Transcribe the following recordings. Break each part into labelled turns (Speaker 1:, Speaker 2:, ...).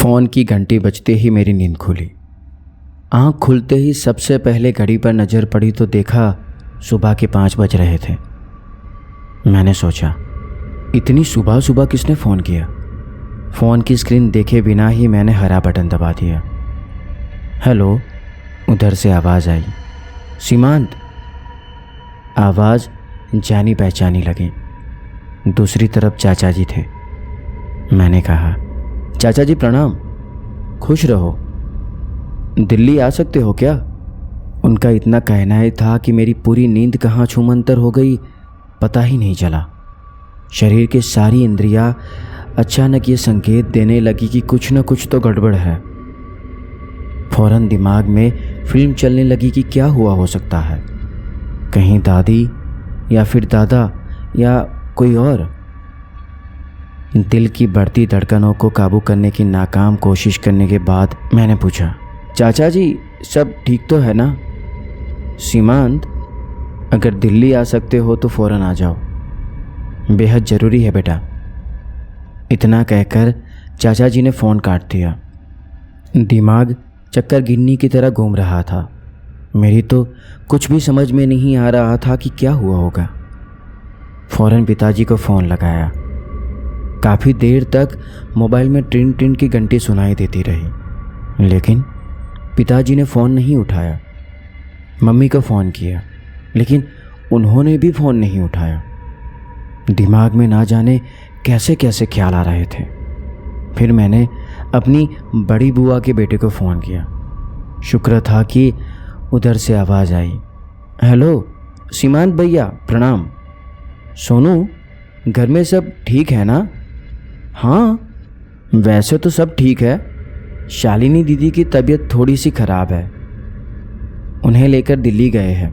Speaker 1: Phone की घंटी बजते ही मेरी नींद खुली। आँख खुलते ही सबसे पहले घड़ी पर नज़र पड़ी तो देखा सुबह के 5 बज रहे थे। मैंने सोचा, इतनी सुबह सुबह किसने फ़ोन किया। फ़ोन की स्क्रीन देखे बिना ही मैंने हरा बटन दबा दिया। हेलो, उधर से आवाज़ आई, सीमांत। आवाज़ जानी पहचानी लगी। दूसरी तरफ चाचा जी थे। मैंने कहा, चाचा जी प्रणाम, खुश रहो। दिल्ली आ सकते हो क्या? उनका इतना कहना ही था कि मेरी पूरी नींद कहाँ छूमंतर हो गई पता ही नहीं चला। शरीर की सारी इंद्रियां अचानक ये संकेत देने लगी कि कुछ न कुछ तो गड़बड़ है। फौरन दिमाग में फिल्म चलने लगी कि क्या हुआ हो सकता है। कहीं दादी या फिर दादा या कोई और। दिल की बढ़ती धड़कनों को काबू करने की नाकाम कोशिश करने के बाद मैंने पूछा, चाचा जी सब ठीक तो है ना? सीमांत, अगर दिल्ली आ सकते हो तो फ़ौरन आ जाओ, बेहद ज़रूरी है बेटा। इतना कहकर चाचा जी ने फ़ोन काट दिया। दिमाग चक्कर गिन्नी की तरह घूम रहा था। मेरी तो कुछ भी समझ में नहीं आ रहा था कि क्या हुआ होगा। फ़ौरन पिताजी को फ़ोन लगाया। काफ़ी देर तक मोबाइल में टिन टिन की घंटी सुनाई देती रही, लेकिन पिताजी ने फ़ोन नहीं उठाया। मम्मी को फ़ोन किया, लेकिन उन्होंने भी फ़ोन नहीं उठाया। दिमाग में ना जाने कैसे कैसे ख्याल आ रहे थे। फिर मैंने अपनी बड़ी बुआ के बेटे को फ़ोन किया। शुक्र था कि उधर से आवाज़ आई, हेलो सीमांत भैया प्रणाम। सोनू, घर में सब ठीक है ना? हाँ, वैसे तो सब ठीक है। शालिनी दीदी की तबीयत थोड़ी सी ख़राब है, उन्हें लेकर दिल्ली गए हैं।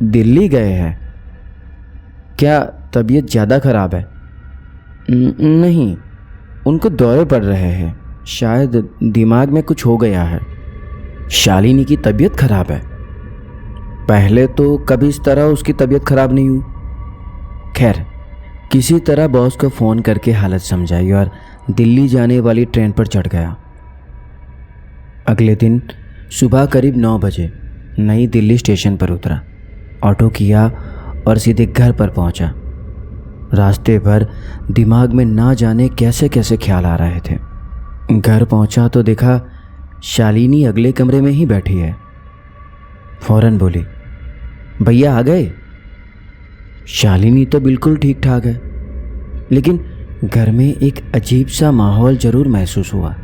Speaker 1: दिल्ली गए हैं? क्या तबीयत ज़्यादा ख़राब है? नहीं, उनको दौरे पड़ रहे हैं, शायद दिमाग में कुछ हो गया है। शालिनी की तबीयत ख़राब है? पहले तो कभी इस तरह उसकी तबीयत ख़राब नहीं हुई। खैर, किसी तरह बॉस को फ़ोन करके हालत समझाई और दिल्ली जाने वाली ट्रेन पर चढ़ गया। अगले दिन सुबह करीब 9 बजे नई दिल्ली स्टेशन पर उतरा, ऑटो किया और सीधे घर पर पहुंचा। रास्ते भर दिमाग में ना जाने कैसे कैसे ख्याल आ रहे थे। घर पहुंचा तो देखा शालिनी अगले कमरे में ही बैठी है। फ़ौरन बोली, भैया आ गए? शालिनी तो बिल्कुल ठीक ठाक है, लेकिन घर में एक अजीब सा माहौल ज़रूर महसूस हुआ।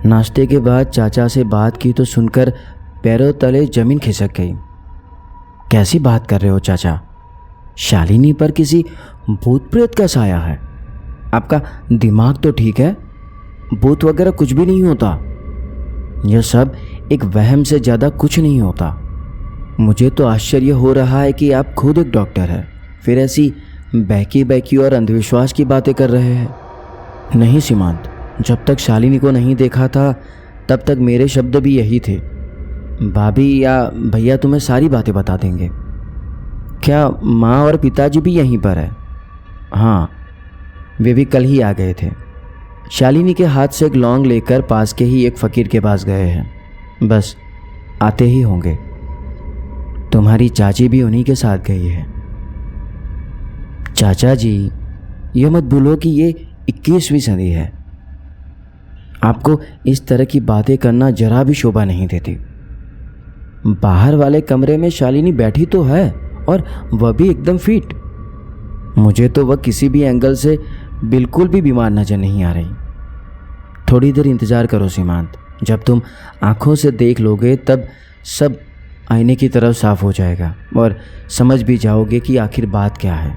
Speaker 1: नाश्ते के बाद चाचा से बात की तो सुनकर पैरों तले ज़मीन खिसक गई। कैसी बात कर रहे हो चाचा? शालिनी पर किसी भूत प्रेत का साया है? आपका दिमाग तो ठीक है? भूत वगैरह कुछ भी नहीं होता। यह सब एक वहम से ज़्यादा कुछ नहीं होता। मुझे तो आश्चर्य हो रहा है कि आप खुद एक डॉक्टर हैं, फिर ऐसी बहकी बहकी और अंधविश्वास की बातें कर रहे हैं। नहीं सीमांत, जब तक शालिनी को नहीं देखा था तब तक मेरे शब्द भी यही थे। भाभी या भैया तुम्हें सारी बातें बता देंगे। क्या माँ और पिताजी भी यहीं पर है? हाँ, वे भी कल ही आ गए थे। शालिनी के हाथ से एक लौंग लेकर पास के ही एक फ़कीर के पास गए हैं, बस आते ही होंगे। तुम्हारी चाची भी उन्हीं के साथ गई है। चाचा जी, ये मत भूलो कि ये 21वीं सदी है। आपको इस तरह की बातें करना जरा भी शोभा नहीं देती। बाहर वाले कमरे में शालिनी बैठी तो है, और वह भी एकदम फिट। मुझे तो वह किसी भी एंगल से बिल्कुल भी बीमार नजर नहीं आ रही। थोड़ी देर इंतज़ार करो सीमांत, जब तुम आँखों से देख लोगे तब सब आईने की तरफ साफ हो जाएगा और समझ भी जाओगे कि आखिर बात क्या है।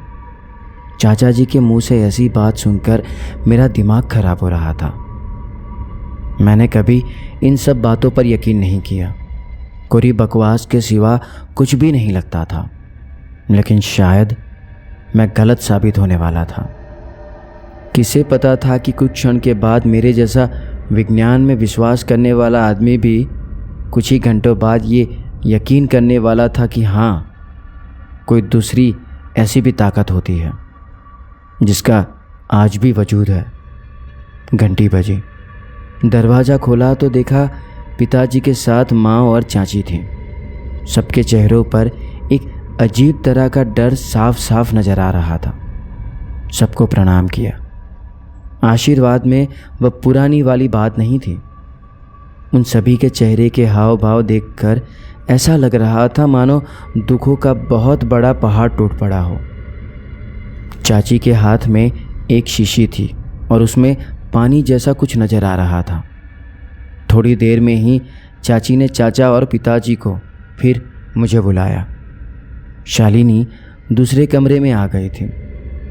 Speaker 1: चाचा जी के मुंह से ऐसी बात सुनकर मेरा दिमाग खराब हो रहा था। मैंने कभी इन सब बातों पर यकीन नहीं किया। कोरी बकवास के सिवा कुछ भी नहीं लगता था, लेकिन शायद मैं गलत साबित होने वाला था। किसे पता था कि कुछ क्षण के बाद मेरे जैसा विज्ञान में विश्वास करने वाला आदमी भी कुछ ही घंटों बाद ये यकीन करने वाला था कि हाँ, कोई दूसरी ऐसी भी ताकत होती है जिसका आज भी वजूद है। घंटी बजी। दरवाज़ा खोला तो देखा पिताजी के साथ माँ और चाची थी। सबके चेहरों पर एक अजीब तरह का डर साफ साफ नज़र आ रहा था। सबको प्रणाम किया। आशीर्वाद में वह पुरानी वाली बात नहीं थी। उन सभी के चेहरे के हाव भाव देखकर ऐसा लग रहा था मानो दुखों का बहुत बड़ा पहाड़ टूट पड़ा हो। चाची के हाथ में एक शीशी थी और उसमें पानी जैसा कुछ नज़र आ रहा था। थोड़ी देर में ही चाची ने चाचा और पिताजी को, फिर मुझे बुलाया। शालिनी दूसरे कमरे में आ गई थी।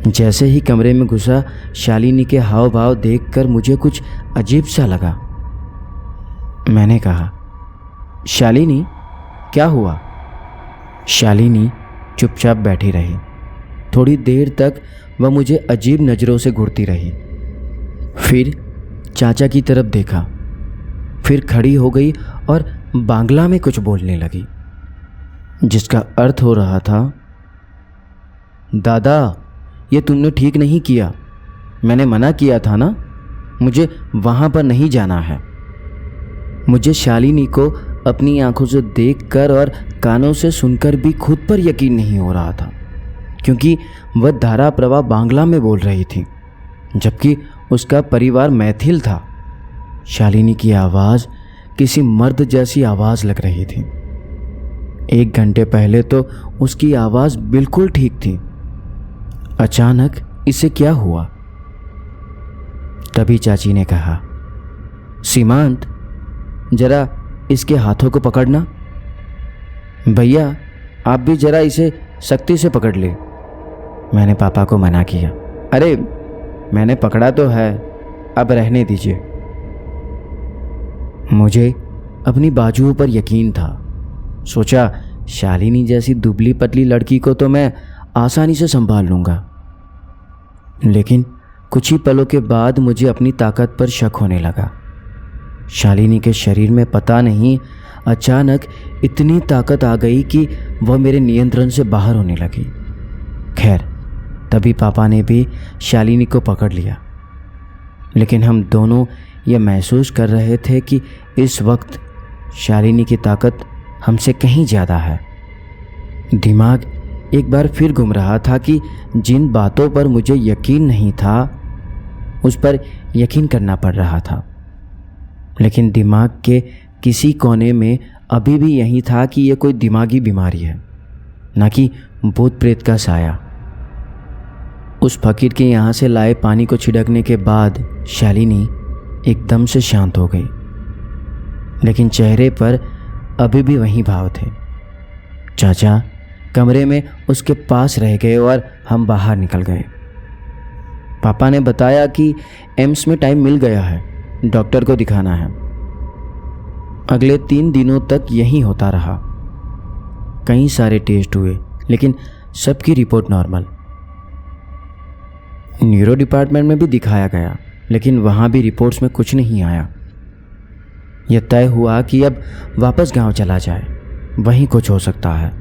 Speaker 1: जैसे ही कमरे में घुसा, शालिनी के हाव भाव देखकर मुझे कुछ अजीब सा लगा। मैंने कहा, शालिनी क्या हुआ? शालिनी चुपचाप बैठी रही। थोड़ी देर तक वह मुझे अजीब नज़रों से घूरती रही। फिर चाचा की तरफ देखा, फिर खड़ी हो गई और बांग्ला में कुछ बोलने लगी, जिसका अर्थ हो रहा था, दादा ये तुमने ठीक नहीं किया। मैंने मना किया था ना, मुझे वहाँ पर नहीं जाना है। मुझे शालिनी को अपनी आंखों से देखकर और कानों से सुनकर भी खुद पर यकीन नहीं हो रहा था, क्योंकि वह धारा प्रवाह बांग्ला में बोल रही थी, जबकि उसका परिवार मैथिल था। शालिनी की आवाज़ किसी मर्द जैसी आवाज़ लग रही थी। 1 घंटे पहले तो उसकी आवाज़ बिल्कुल ठीक थी। अचानक इसे क्या हुआ? तभी चाची ने कहा, सीमांत जरा इसके हाथों को पकड़ना। भैया आप भी जरा इसे सख्ती से पकड़ ले। मैंने पापा को मना किया। अरे मैंने पकड़ा तो है, अब रहने दीजिए। मुझे अपनी बाजुओं पर यकीन था। सोचा शालिनी जैसी दुबली पतली लड़की को तो मैं आसानी से संभाल लूँगा। लेकिन कुछ ही पलों के बाद मुझे अपनी ताकत पर शक होने लगा। शालिनी के शरीर में पता नहीं अचानक इतनी ताकत आ गई कि वह मेरे नियंत्रण से बाहर होने लगी। खैर तभी पापा ने भी शालिनी को पकड़ लिया। लेकिन हम दोनों ये महसूस कर रहे थे कि इस वक्त शालिनी की ताकत हमसे कहीं ज़्यादा है। दिमाग एक बार फिर घूम रहा था कि जिन बातों पर मुझे यकीन नहीं था उस पर यकीन करना पड़ रहा था। लेकिन दिमाग के किसी कोने में अभी भी यही था कि यह कोई दिमागी बीमारी है, ना कि भूत प्रेत का साया। उस फकीर के यहाँ से लाए पानी को छिड़कने के बाद शालिनी एकदम से शांत हो गई, लेकिन चेहरे पर अभी भी वही भाव थे। चाचा कमरे में उसके पास रह गए और हम बाहर निकल गए। पापा ने बताया कि एम्स में टाइम मिल गया है, डॉक्टर को दिखाना है। अगले 3 दिनों तक यही होता रहा। कई सारे टेस्ट हुए, लेकिन सबकी रिपोर्ट नॉर्मल। न्यूरो डिपार्टमेंट में भी दिखाया गया, लेकिन वहाँ भी रिपोर्ट्स में कुछ नहीं आया। यह तय हुआ कि अब वापस गांव चला जाए, वहीं कुछ हो सकता है।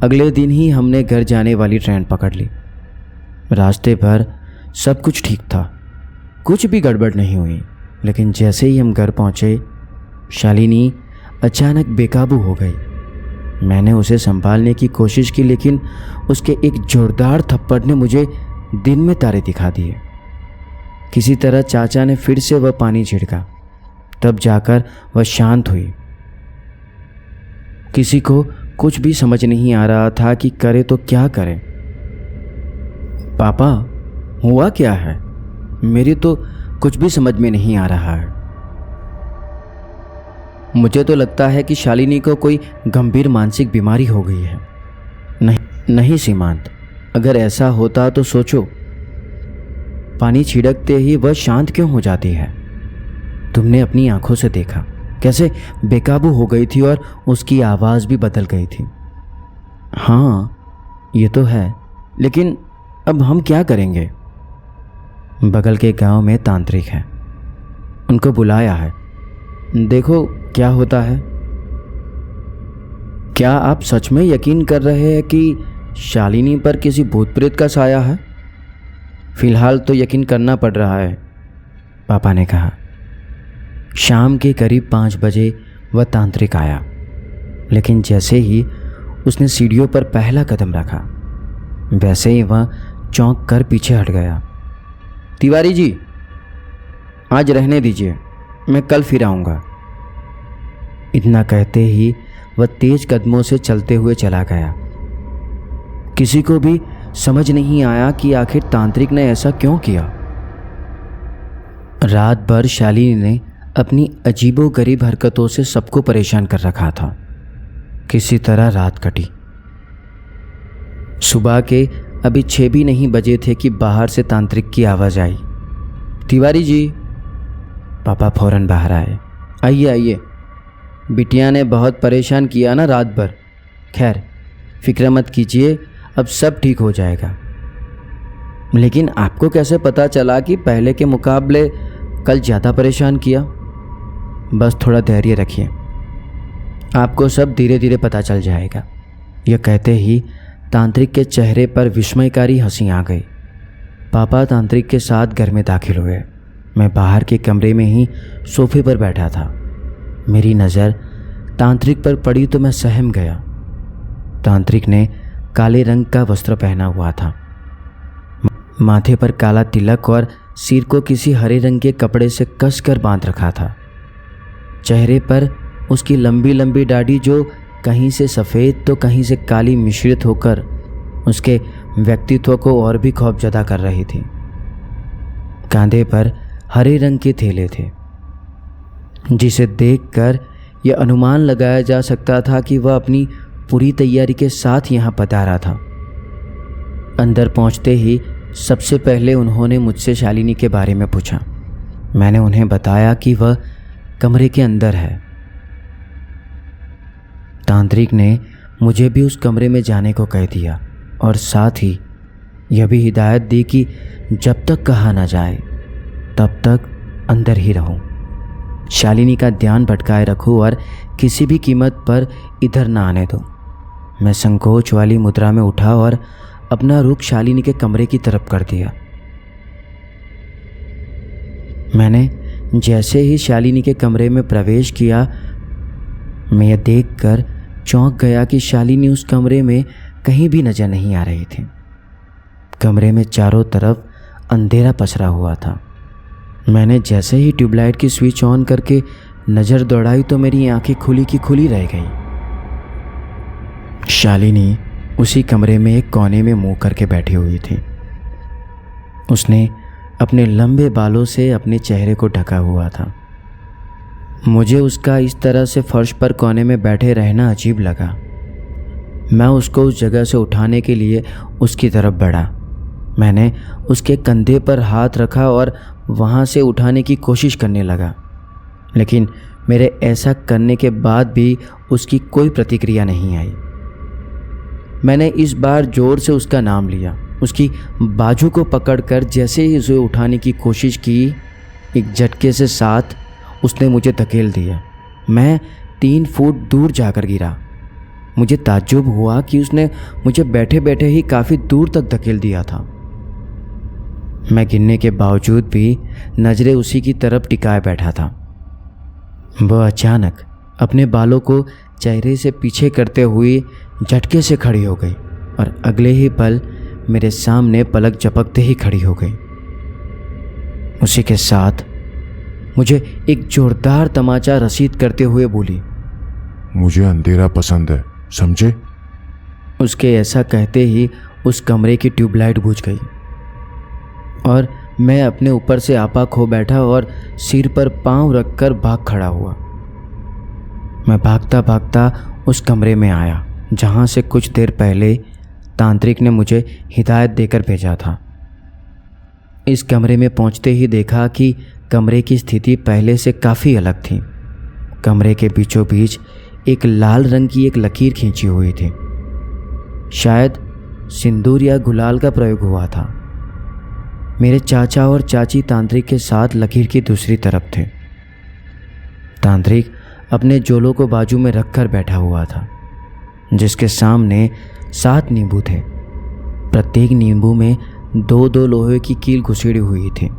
Speaker 1: अगले दिन ही हमने घर जाने वाली ट्रेन पकड़ ली। रास्ते पर सब कुछ ठीक था, कुछ भी गड़बड़ नहीं हुई। लेकिन जैसे ही हम घर पहुँचे, शालिनी अचानक बेकाबू हो गई। मैंने उसे संभालने की कोशिश की, लेकिन उसके एक जोरदार थप्पड़ ने मुझे दिन में तारे दिखा दिए। किसी तरह चाचा ने फिर से वह पानी छिड़का, तब जाकर वह शांत हुई। किसी को कुछ भी समझ नहीं आ रहा था कि करे तो क्या करे। पापा हुआ क्या है? मेरी तो कुछ भी समझ में नहीं आ रहा है। मुझे तो लगता है कि शालिनी को कोई गंभीर मानसिक बीमारी हो गई है। नहीं सीमांत, अगर ऐसा होता तो सोचो, पानी छिड़कते ही वह शांत क्यों हो जाती है? तुमने अपनी आंखों से देखा कैसे बेकाबू हो गई थी और उसकी आवाज़ भी बदल गई थी। हाँ ये तो है, लेकिन अब हम क्या करेंगे? बगल के गांव में तांत्रिक है, उनको बुलाया है, देखो क्या होता है। क्या आप सच में यकीन कर रहे हैं कि शालिनी पर किसी भूत प्रेत का साया है? फिलहाल तो यकीन करना पड़ रहा है। पापा ने कहा। शाम के करीब 5 बजे वह तांत्रिक आया, लेकिन जैसे ही उसने सीढ़ियों पर पहला कदम रखा, वैसे ही वह चौंक कर पीछे हट गया। तिवारी जी, आज रहने दीजिए, मैं कल फिर आऊँगा। इतना कहते ही वह तेज कदमों से चलते हुए चला गया। किसी को भी समझ नहीं आया कि आखिर तांत्रिक ने ऐसा क्यों किया। रात भर शालिनी ने अपनी अजीबोगरीब हरकतों से सबको परेशान कर रखा था। किसी तरह रात कटी। सुबह के अभी 6 भी नहीं बजे थे कि बाहर से तांत्रिक की आवाज़ आई। तिवारी जी। पापा फौरन बाहर आए। आइए आइए, बिटिया ने बहुत परेशान किया ना रात भर। खैर फिक्र मत कीजिए, अब सब ठीक हो जाएगा। लेकिन आपको कैसे पता चला कि पहले के मुकाबले कल ज़्यादा परेशान किया? बस थोड़ा धैर्य रखिए, आपको सब धीरे धीरे पता चल जाएगा। यह कहते ही तांत्रिक के चेहरे पर विस्मयकारी हंसी आ गई। पापा तांत्रिक के साथ घर में दाखिल हुए। मैं बाहर के कमरे में ही सोफे पर बैठा था। मेरी नज़र तांत्रिक पर पड़ी तो मैं सहम गया। तांत्रिक ने काले रंग का वस्त्र पहना हुआ था। माथे पर काला तिलक और सिर को किसी हरे रंग के कपड़े से कसकर बांध रखा था। चेहरे पर उसकी लंबी लंबी दाढ़ी जो कहीं से सफ़ेद तो कहीं से काली मिश्रित होकर उसके व्यक्तित्व को और भी खौफजदा कर रही थी। कांधे पर हरे रंग के थैले थे, जिसे देखकर यह अनुमान लगाया जा सकता था कि वह अपनी पूरी तैयारी के साथ यहाँ पधारा था। अंदर पहुँचते ही सबसे पहले उन्होंने मुझसे शालिनी के बारे में पूछा। मैंने उन्हें बताया कि वह कमरे के अंदर है। तांत्रिक ने मुझे भी उस कमरे में जाने को कह दिया और साथ ही यह भी हिदायत दी कि जब तक कहा ना जाए तब तक अंदर ही रहूं, शालिनी का ध्यान भटकाए रखूं और किसी भी कीमत पर इधर ना आने दो। मैं संकोच वाली मुद्रा में उठा और अपना रुख शालिनी के कमरे की तरफ कर दिया। मैंने जैसे ही शालिनी के कमरे में प्रवेश किया, मैं यह देखकर चौंक गया कि शालिनी उस कमरे में कहीं भी नजर नहीं आ रही थी। कमरे में चारों तरफ अंधेरा पसरा हुआ था। मैंने जैसे ही ट्यूबलाइट की स्विच ऑन करके नज़र दौड़ाई तो मेरी आंखें खुली की खुली रह गईं। शालिनी उसी कमरे में एक कोने में मुंह करके बैठी हुई थी। उसने अपने लंबे बालों से अपने चेहरे को ढका हुआ था। मुझे उसका इस तरह से फर्श पर कोने में बैठे रहना अजीब लगा। मैं उसको उस जगह से उठाने के लिए उसकी तरफ बढ़ा। मैंने उसके कंधे पर हाथ रखा और वहाँ से उठाने की कोशिश करने लगा, लेकिन मेरे ऐसा करने के बाद भी उसकी कोई प्रतिक्रिया नहीं आई। मैंने इस बार जोर से उसका नाम लिया। उसकी बाजू को पकड़कर जैसे ही उसे उठाने की कोशिश की, एक झटके से साथ उसने मुझे धकेल दिया। मैं 3 फुट दूर जाकर गिरा। मुझे ताज्जुब हुआ कि उसने मुझे बैठे बैठे ही काफ़ी दूर तक धकेल दिया था। मैं गिरने के बावजूद भी नज़रें उसी की तरफ टिकाए बैठा था। वह अचानक अपने बालों को चेहरे से पीछे करते हुए झटके से खड़ी हो गई और अगले ही पल मेरे सामने पलक झपकते ही खड़ी हो गई। उसी के साथ मुझे एक जोरदार तमाचा रसीद करते हुए बोली,
Speaker 2: मुझे अंधेरा पसंद है, समझे?
Speaker 1: उसके ऐसा कहते ही उस कमरे की ट्यूबलाइट बुझ गई और मैं अपने ऊपर से आपा खो बैठा और सिर पर पांव रखकर भाग खड़ा हुआ। मैं भागता भागता उस कमरे में आया जहाँ से कुछ देर पहले तांत्रिक ने मुझे हिदायत देकर भेजा था। इस कमरे में पहुँचते ही देखा कि कमरे की स्थिति पहले से काफ़ी अलग थी। कमरे के बीचों बीच एक लाल रंग की एक लकीर खींची हुई थी। शायद सिंदूर या गुलाल का प्रयोग हुआ था। मेरे चाचा और चाची तांत्रिक के साथ लकीर की दूसरी तरफ थे। तांत्रिक अपने जोलों को बाजू में रखकर बैठा हुआ था, जिसके सामने 7 नींबू थे। प्रत्येक नींबू में 2-2 लोहे की कील घुसेड़ी हुई थी।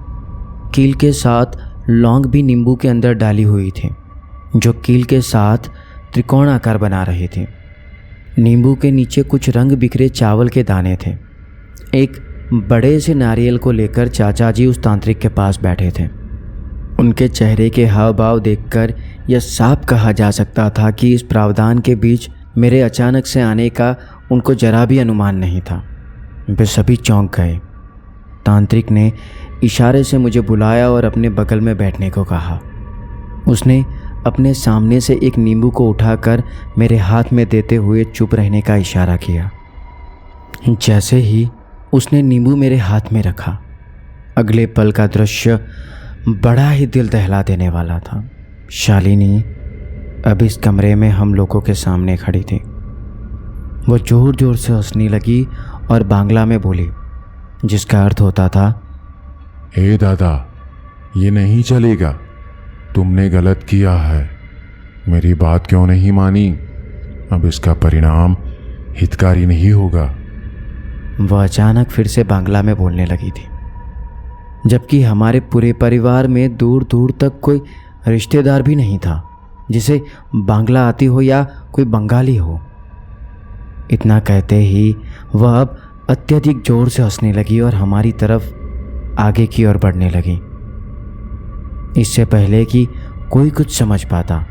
Speaker 1: कील के साथ लौंग भी नींबू के अंदर डाली हुई थी, जो कील के साथ त्रिकोण आकार बना रहे थे। नींबू के नीचे कुछ रंग बिखरे चावल के दाने थे। एक बड़े से नारियल को लेकर चाचा जी उस तांत्रिक के पास बैठे थे। उनके चेहरे के हाव भाव देखकर यह साफ कहा जा सकता था कि इस प्रावधान के बीच मेरे अचानक से आने का उनको जरा भी अनुमान नहीं था। वे सभी चौंक गए। तांत्रिक ने इशारे से मुझे बुलाया और अपने बगल में बैठने को कहा। उसने अपने सामने से एक नींबू को उठाकर मेरे हाथ में देते हुए चुप रहने का इशारा किया। जैसे ही उसने नींबू मेरे हाथ में रखा, अगले पल का दृश्य बड़ा ही दिल दहला देने वाला था। शालिनी अब इस कमरे में हम लोगों के सामने खड़ी थी। वो जोर जोर से हंसने लगी और बांग्ला में बोली, जिसका अर्थ होता था,
Speaker 2: हे दादा, ये नहीं चलेगा, तुमने गलत किया है। मेरी बात क्यों नहीं मानी? अब इसका परिणाम हितकारी नहीं होगा।
Speaker 1: वह अचानक फिर से बांग्ला में बोलने लगी थी, जबकि हमारे पूरे परिवार में दूर दूर तक कोई रिश्तेदार भी नहीं था जिसे बांग्ला आती हो या कोई बंगाली हो। इतना कहते ही वह अब अत्यधिक जोर से हंसने लगी और हमारी तरफ आगे की ओर बढ़ने लगी। इससे पहले कि कोई कुछ समझ पाता,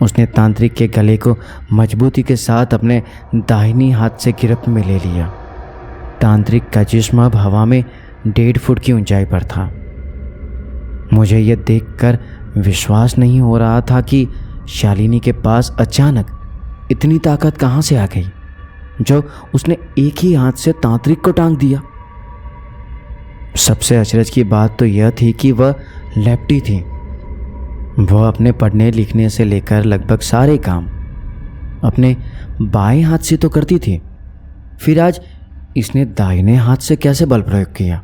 Speaker 1: उसने तांत्रिक के गले को मजबूती के साथ अपने दाहिनी हाथ से गिरफ्त में ले लिया। तांत्रिक का जिस्म अब हवा में 1.5 फुट की ऊंचाई पर था। मुझे यह देखकर विश्वास नहीं हो रहा था कि शालिनी के पास अचानक इतनी ताकत कहाँ से आ गई, जो उसने एक ही हाथ से तांत्रिक को टांग दिया। सबसे अचरज की बात तो यह थी कि वह लेफ्टी थी। वह अपने पढ़ने लिखने से लेकर लगभग सारे काम अपने बाएं हाथ से तो करती थी, फिर आज इसने दाहिने हाथ से कैसे बल प्रयोग किया?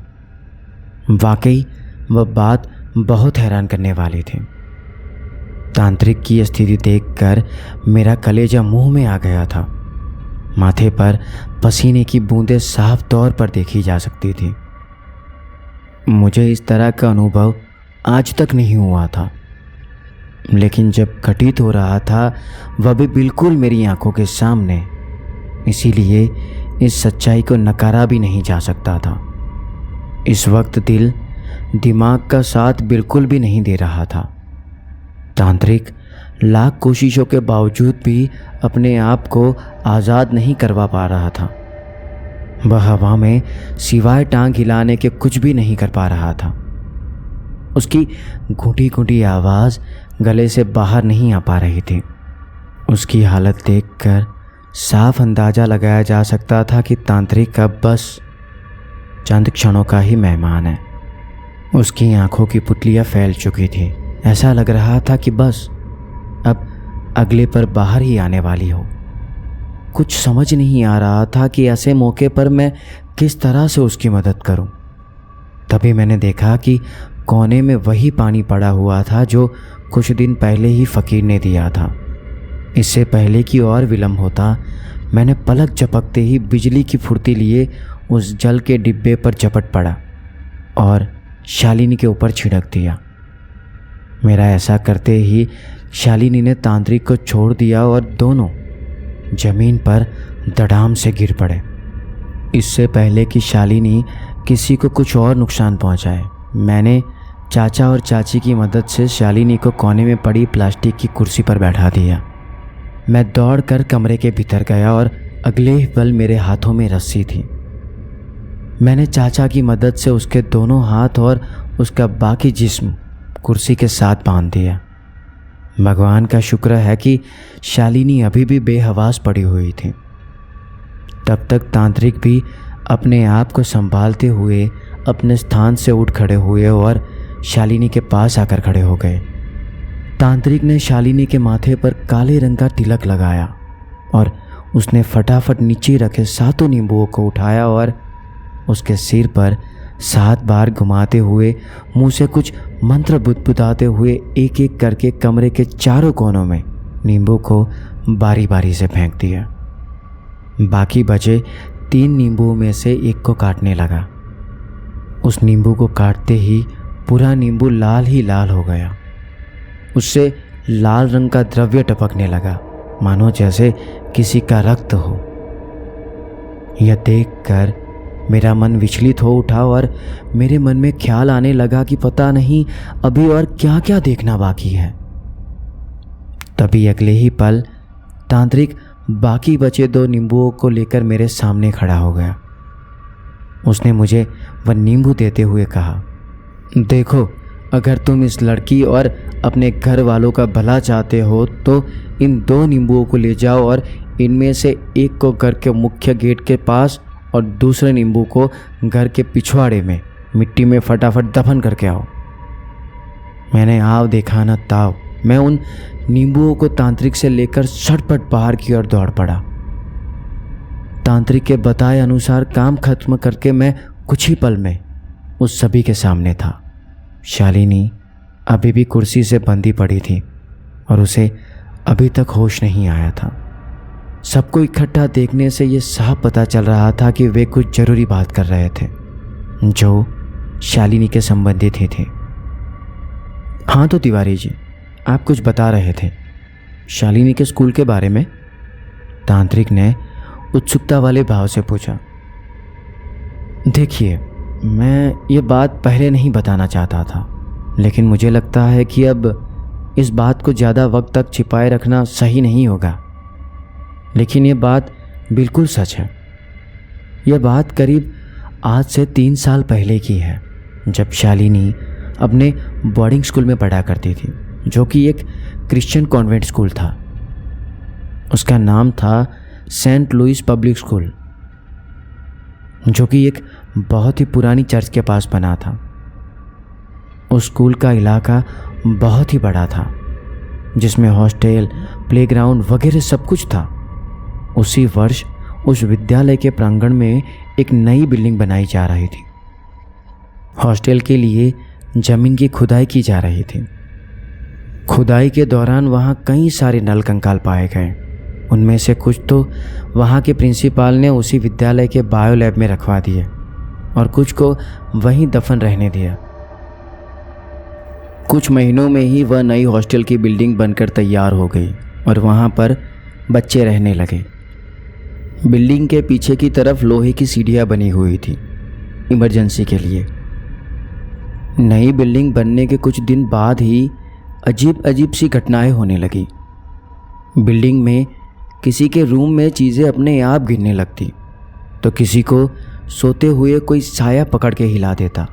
Speaker 1: वाकई वह बात बहुत हैरान करने वाली थी। तांत्रिक की स्थिति देखकर मेरा कलेजा मुंह में आ गया था। माथे पर पसीने की बूंदें साफ तौर पर देखी जा सकती थी। मुझे इस तरह का अनुभव आज तक नहीं हुआ था, लेकिन जब घटित हो रहा था वह भी बिल्कुल मेरी आंखों के सामने, इसीलिए इस सच्चाई को नकारा भी नहीं जा सकता था। इस वक्त दिल दिमाग का साथ बिल्कुल भी नहीं दे रहा था। तांत्रिक लाख कोशिशों के बावजूद भी अपने आप को आज़ाद नहीं करवा पा रहा था। वह हवा में सिवाय टांग हिलाने के कुछ भी नहीं कर पा रहा था। उसकी घुटी घुटी आवाज़ गले से बाहर नहीं आ पा रही थी। उसकी हालत देखकर साफ अंदाज़ा लगाया जा सकता था कि तांत्रिक अब बस चंद क्षणों का ही मेहमान है। उसकी आंखों की पुतलियाँ फैल चुकी थी। ऐसा लग रहा था कि बस अब अगले पर बाहर ही आने वाली हो। कुछ समझ नहीं आ रहा था कि ऐसे मौके पर मैं किस तरह से उसकी मदद करूं। तभी मैंने देखा कि कोने में वही पानी पड़ा हुआ था जो कुछ दिन पहले ही फ़कीर ने दिया था। इससे पहले कि और विलम्ब होता, मैंने पलक झपकते ही बिजली की फुर्ती लिए उस जल के डिब्बे पर झपट पड़ा और शालिनी के ऊपर छिड़क दिया। मेरा ऐसा करते ही शालिनी ने तांत्रिक को छोड़ दिया और दोनों जमीन पर धड़ाम से गिर पड़े। इससे पहले कि शालिनी किसी को कुछ और नुकसान पहुंचाए, मैंने चाचा और चाची की मदद से शालिनी को कोने में पड़ी प्लास्टिक की कुर्सी पर बैठा दिया। मैं दौड़कर कमरे के भीतर गया और अगले ही पल मेरे हाथों में रस्सी थी। मैंने चाचा की मदद से उसके दोनों हाथ और उसका बाकी जिस्म कुर्सी के साथ बांध दिया। भगवान का शुक्र है कि शालिनी अभी भी बेहवास पड़ी हुई थी। तब तक तांत्रिक भी अपने आप को संभालते हुए अपने स्थान से उठ खड़े हुए और शालिनी के पास आकर खड़े हो गए। तांत्रिक ने शालिनी के माथे पर काले रंग का तिलक लगाया और उसने फटाफट नीचे रखे 7 नींबुओं को उठाया और उसके सिर पर 7 बार घुमाते हुए मुंह से कुछ मंत्र बुदबुदाते हुए एक एक करके कमरे के चारों कोनों में नींबू को बारी बारी से फेंक दिया। बाकी बचे 3 नींबुओं में से एक को काटने लगा। उस नींबू को काटते ही पूरा नींबू लाल ही लाल हो गया। उससे लाल रंग का द्रव्य टपकने लगा, मानो जैसे किसी का रक्त हो। यह देखकर मेरा मन विचलित हो उठा और मेरे मन में ख्याल आने लगा कि पता नहीं अभी और क्या क्या देखना बाकी है। तभी अगले ही पल तांत्रिक बाकी बचे 2 नींबुओं को लेकर मेरे सामने खड़ा हो गया। उसने मुझे वह नींबू देते हुए कहा, देखो, अगर तुम इस लड़की और अपने घर वालों का भला चाहते हो तो इन 2 नींबुओं को ले जाओ और इनमें से एक को घर के मुख्य गेट के पास और दूसरे नींबू को घर के पिछवाड़े में मिट्टी में फटाफट दफन करके आओ। मैंने आव देखा न ताव, मैं उन नींबुओं को तांत्रिक से लेकर झटपट बाहर की ओर दौड़ पड़ा। तांत्रिक के बताए अनुसार काम खत्म करके मैं कुछ ही पल में उस सभी के सामने था। शालिनी अभी भी कुर्सी से बंधी पड़ी थी और उसे अभी तक होश नहीं आया था। सबको इकट्ठा देखने से ये साफ पता चल रहा था कि वे कुछ जरूरी बात कर रहे थे जो शालिनी के संबंधित ही थे। हाँ तो तिवारी जी, आप कुछ बता रहे थे शालिनी के स्कूल के बारे में? तांत्रिक ने उत्सुकता वाले भाव से पूछा। देखिए, मैं ये बात पहले नहीं बताना चाहता था, लेकिन मुझे लगता है कि अब इस बात को ज़्यादा वक्त तक छिपाए रखना सही नहीं होगा। लेकिन ये बात बिल्कुल सच है। यह बात करीब आज से 3 साल पहले की है, जब शालिनी अपने बोर्डिंग स्कूल में पढ़ा करती थी, जो कि एक क्रिश्चियन कॉन्वेंट स्कूल था। उसका नाम था सेंट लुइस पब्लिक स्कूल, जो कि एक बहुत ही पुरानी चर्च के पास बना था। उस स्कूल का इलाका बहुत ही बड़ा था, जिसमें हॉस्टल, प्लेग्राउंड वगैरह सब कुछ था। उसी वर्ष उस विद्यालय के प्रांगण में एक नई बिल्डिंग बनाई जा रही थी। हॉस्टल के लिए जमीन की खुदाई की जा रही थी। खुदाई के दौरान वहाँ कई सारे नल कंकाल पाए गए। उनमें से कुछ तो वहाँ के प्रिंसिपल ने उसी विद्यालय के बायो लैब में रखवा दिए और कुछ को वहीं दफन रहने दिया। कुछ महीनों में ही वह नई हॉस्टल की बिल्डिंग बनकर तैयार हो गई और वहाँ पर बच्चे रहने लगे। बिल्डिंग के पीछे की तरफ लोहे की सीढ़ियाँ बनी हुई थी इमरजेंसी के लिए। नई बिल्डिंग बनने के कुछ दिन बाद ही अजीब अजीब सी घटनाएं होने लगी। बिल्डिंग में किसी के रूम में चीज़ें अपने आप गिरने लगती, तो किसी को सोते हुए कोई साया पकड़ के हिला देता।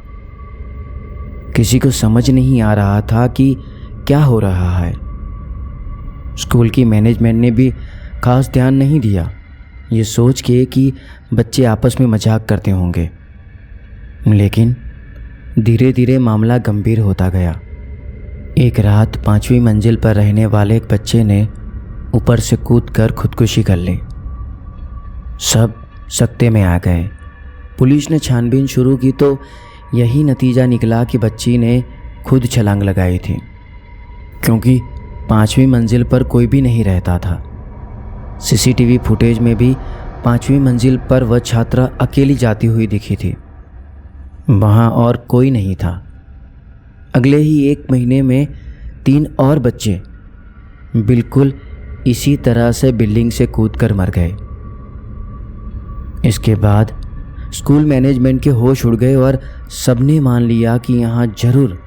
Speaker 1: किसी को समझ नहीं आ रहा था कि क्या हो रहा है। स्कूल की मैनेजमेंट ने भी खास ध्यान नहीं दिया, ये सोच के कि बच्चे आपस में मजाक करते होंगे। लेकिन धीरे धीरे मामला गंभीर होता गया। एक रात 5वीं मंजिल पर रहने वाले एक बच्चे ने ऊपर से कूदकर खुदकुशी कर ली। सब सकते में आ गए। पुलिस ने छानबीन शुरू की तो यही नतीजा निकला कि बच्ची ने खुद छलांग लगाई थी, क्योंकि 5वीं मंजिल पर कोई भी नहीं रहता था। सीसीटीवी फुटेज में भी 5वीं मंजिल पर वह छात्रा अकेली जाती हुई दिखी थी। वहाँ और कोई नहीं था। अगले ही 1 महीने में 3 और बच्चे बिल्कुल इसी तरह से बिल्डिंग से कूदकर मर गए। इसके बाद स्कूल मैनेजमेंट के होश उड़ गए और सबने मान लिया कि यहाँ जरूर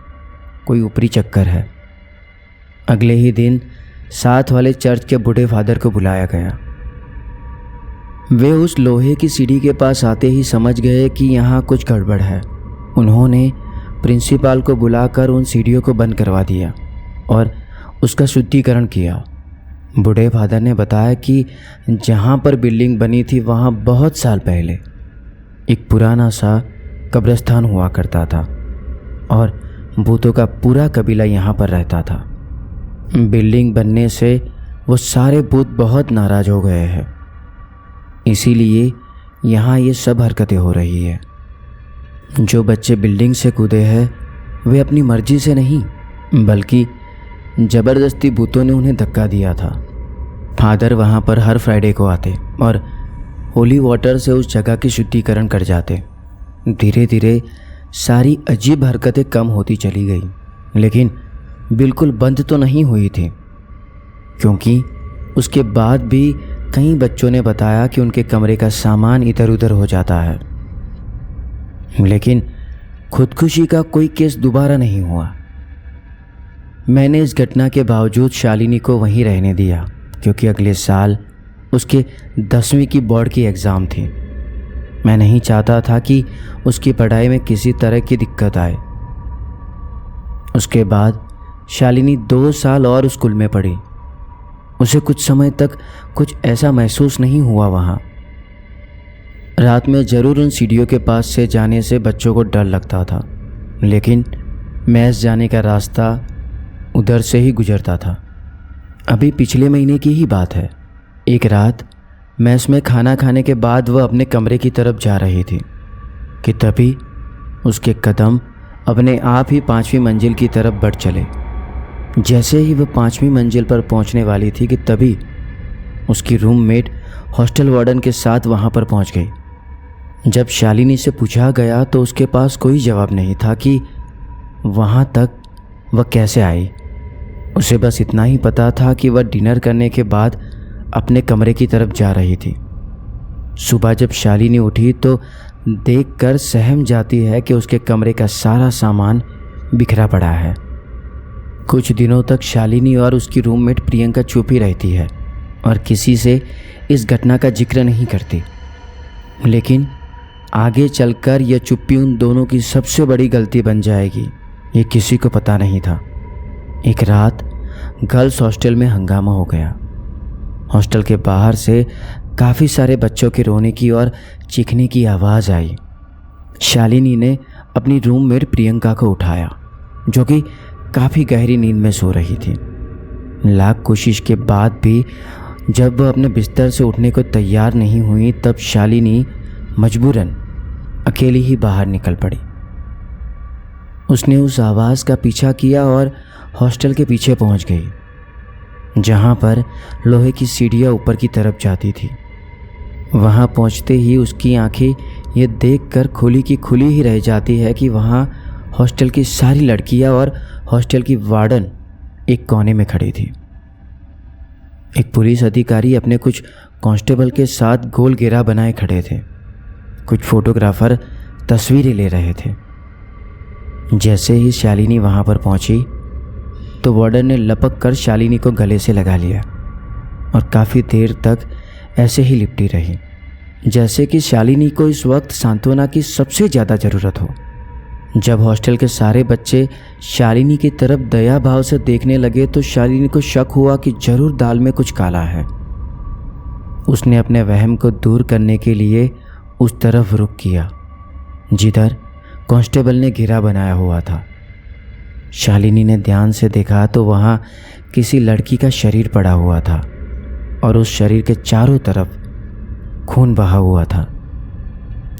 Speaker 1: कोई ऊपरी चक्कर है। अगले ही दिन साथ वाले चर्च के बूढ़े फादर को बुलाया गया। वे उस लोहे की सीढ़ी के पास आते ही समझ गए कि यहाँ कुछ गड़बड़ है। उन्होंने प्रिंसिपल को बुलाकर उन सीढ़ियों को बंद करवा दिया और उसका शुद्धिकरण किया। बूढ़े फादर ने बताया कि जहाँ पर बिल्डिंग बनी थी वहाँ बहुत साल पहले एक पुराना सा कब्रिस्तान हुआ करता था और भूतों का पूरा कबीला यहाँ पर रहता था। बिल्डिंग बनने से वो सारे भूत बहुत नाराज़ हो गए हैं, इसीलिए यहाँ ये सब हरकतें हो रही है। जो बच्चे बिल्डिंग से कूदे हैं वे अपनी मर्जी से नहीं, बल्कि ज़बरदस्ती भूतों ने उन्हें धक्का दिया था। फादर वहाँ पर हर फ्राइडे को आते और होली वाटर से उस जगह की शुद्धिकरण कर जाते। धीरे धीरे सारी अजीब हरकतें कम होती चली गई, लेकिन बिल्कुल बंद तो नहीं हुई थी, क्योंकि उसके बाद भी कई बच्चों ने बताया कि उनके कमरे का सामान इधर उधर हो जाता है। लेकिन खुदकुशी का कोई केस दोबारा नहीं हुआ। मैंने इस घटना के बावजूद शालिनी को वहीं रहने दिया, क्योंकि अगले साल उसके 10वीं की बोर्ड की एग्ज़ाम थी। मैं नहीं चाहता था कि उसकी पढ़ाई में किसी तरह की दिक्कत आए। उसके बाद शालिनी 2 साल और स्कूल में पढ़ी। उसे कुछ समय तक कुछ ऐसा महसूस नहीं हुआ। वहाँ रात में ज़रूर उन सीढ़ियों के पास से जाने से बच्चों को डर लगता था, लेकिन मैस जाने का रास्ता उधर से ही गुजरता था। अभी पिछले महीने की ही बात है। एक रात मैस में खाना खाने के बाद वह अपने कमरे की तरफ जा रही थी कि तभी उसके कदम अपने आप ही 5वीं मंजिल की तरफ बढ़ चले। जैसे ही वह 5वीं मंजिल पर पहुंचने वाली थी कि तभी उसकी रूममेट हॉस्टल वार्डन के साथ वहां पर पहुंच गई। जब शालिनी से पूछा गया तो उसके पास कोई जवाब नहीं था कि वहां तक वह कैसे आई। उसे बस इतना ही पता था कि वह डिनर करने के बाद अपने कमरे की तरफ जा रही थी। सुबह जब शालिनी उठी तो देखकर सहम जाती है कि उसके कमरे का सारा सामान बिखरा पड़ा है। कुछ दिनों तक शालिनी और उसकी रूममेट प्रियंका चुप ही रहती है और किसी से इस घटना का जिक्र नहीं करती। लेकिन आगे चलकर यह चुप्पी उन दोनों की सबसे बड़ी गलती बन जाएगी, ये किसी को पता नहीं था। एक रात गर्ल्स हॉस्टल में हंगामा हो गया। हॉस्टल के बाहर से काफ़ी सारे बच्चों के रोने की और चीखने की आवाज़ आई। शालिनी ने अपनी रूममेट प्रियंका को उठाया, जो कि काफ़ी गहरी नींद में सो रही थी। लाख कोशिश के बाद भी जब वह अपने बिस्तर से उठने को तैयार नहीं हुई, तब शालिनी मजबूरन अकेली ही बाहर निकल पड़ी। उसने उस आवाज़ का पीछा किया और हॉस्टल के पीछे पहुंच गई, जहां पर लोहे की सीढ़ियां ऊपर की तरफ जाती थी। वहां पहुंचते ही उसकी आंखें ये देखकर खुली की खुली ही रह जाती है कि वहां हॉस्टल की सारी लड़कियां और हॉस्टल की वार्डन एक कोने में खड़ी थी। एक पुलिस अधिकारी अपने कुछ कांस्टेबल के साथ गोल घेरा बनाए खड़े थे। कुछ फोटोग्राफर तस्वीरें ले रहे थे। जैसे ही शालिनी वहां पर पहुंची तो वार्डन ने लपक कर शालिनी को गले से लगा लिया और काफ़ी देर तक ऐसे ही लिपटी रही, जैसे कि शालिनी को इस वक्त सांत्वना की सबसे ज़्यादा ज़रूरत हो। जब हॉस्टल के सारे बच्चे शालिनी की तरफ दया भाव से देखने लगे तो शालिनी को शक हुआ कि जरूर दाल में कुछ काला है। उसने अपने वहम को दूर करने के लिए उस तरफ रुख किया जिधर कांस्टेबल ने घेरा बनाया हुआ था। शालिनी ने ध्यान से देखा तो वहाँ किसी लड़की का शरीर पड़ा हुआ था और उस शरीर के चारों तरफ खून बहा हुआ था।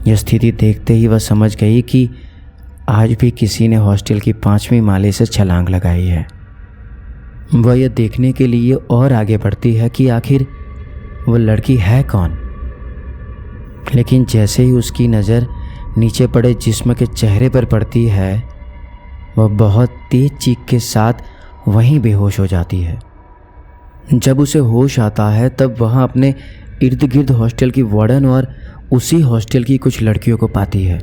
Speaker 1: यह स्थिति देखते ही वह समझ गई कि आज भी किसी ने हॉस्टल की 5वीं माले से छलांग लगाई है। वह यह देखने के लिए और आगे बढ़ती है कि आखिर वह लड़की है कौन। लेकिन जैसे ही उसकी नज़र नीचे पड़े जिस्म के चेहरे पर पड़ती है, वह बहुत तेज चीख के साथ वहीं बेहोश हो जाती है। जब उसे होश आता है तब वह अपने इर्द गिर्द हॉस्टल की वार्डन और उसी हॉस्टल की कुछ लड़कियों को पाती है।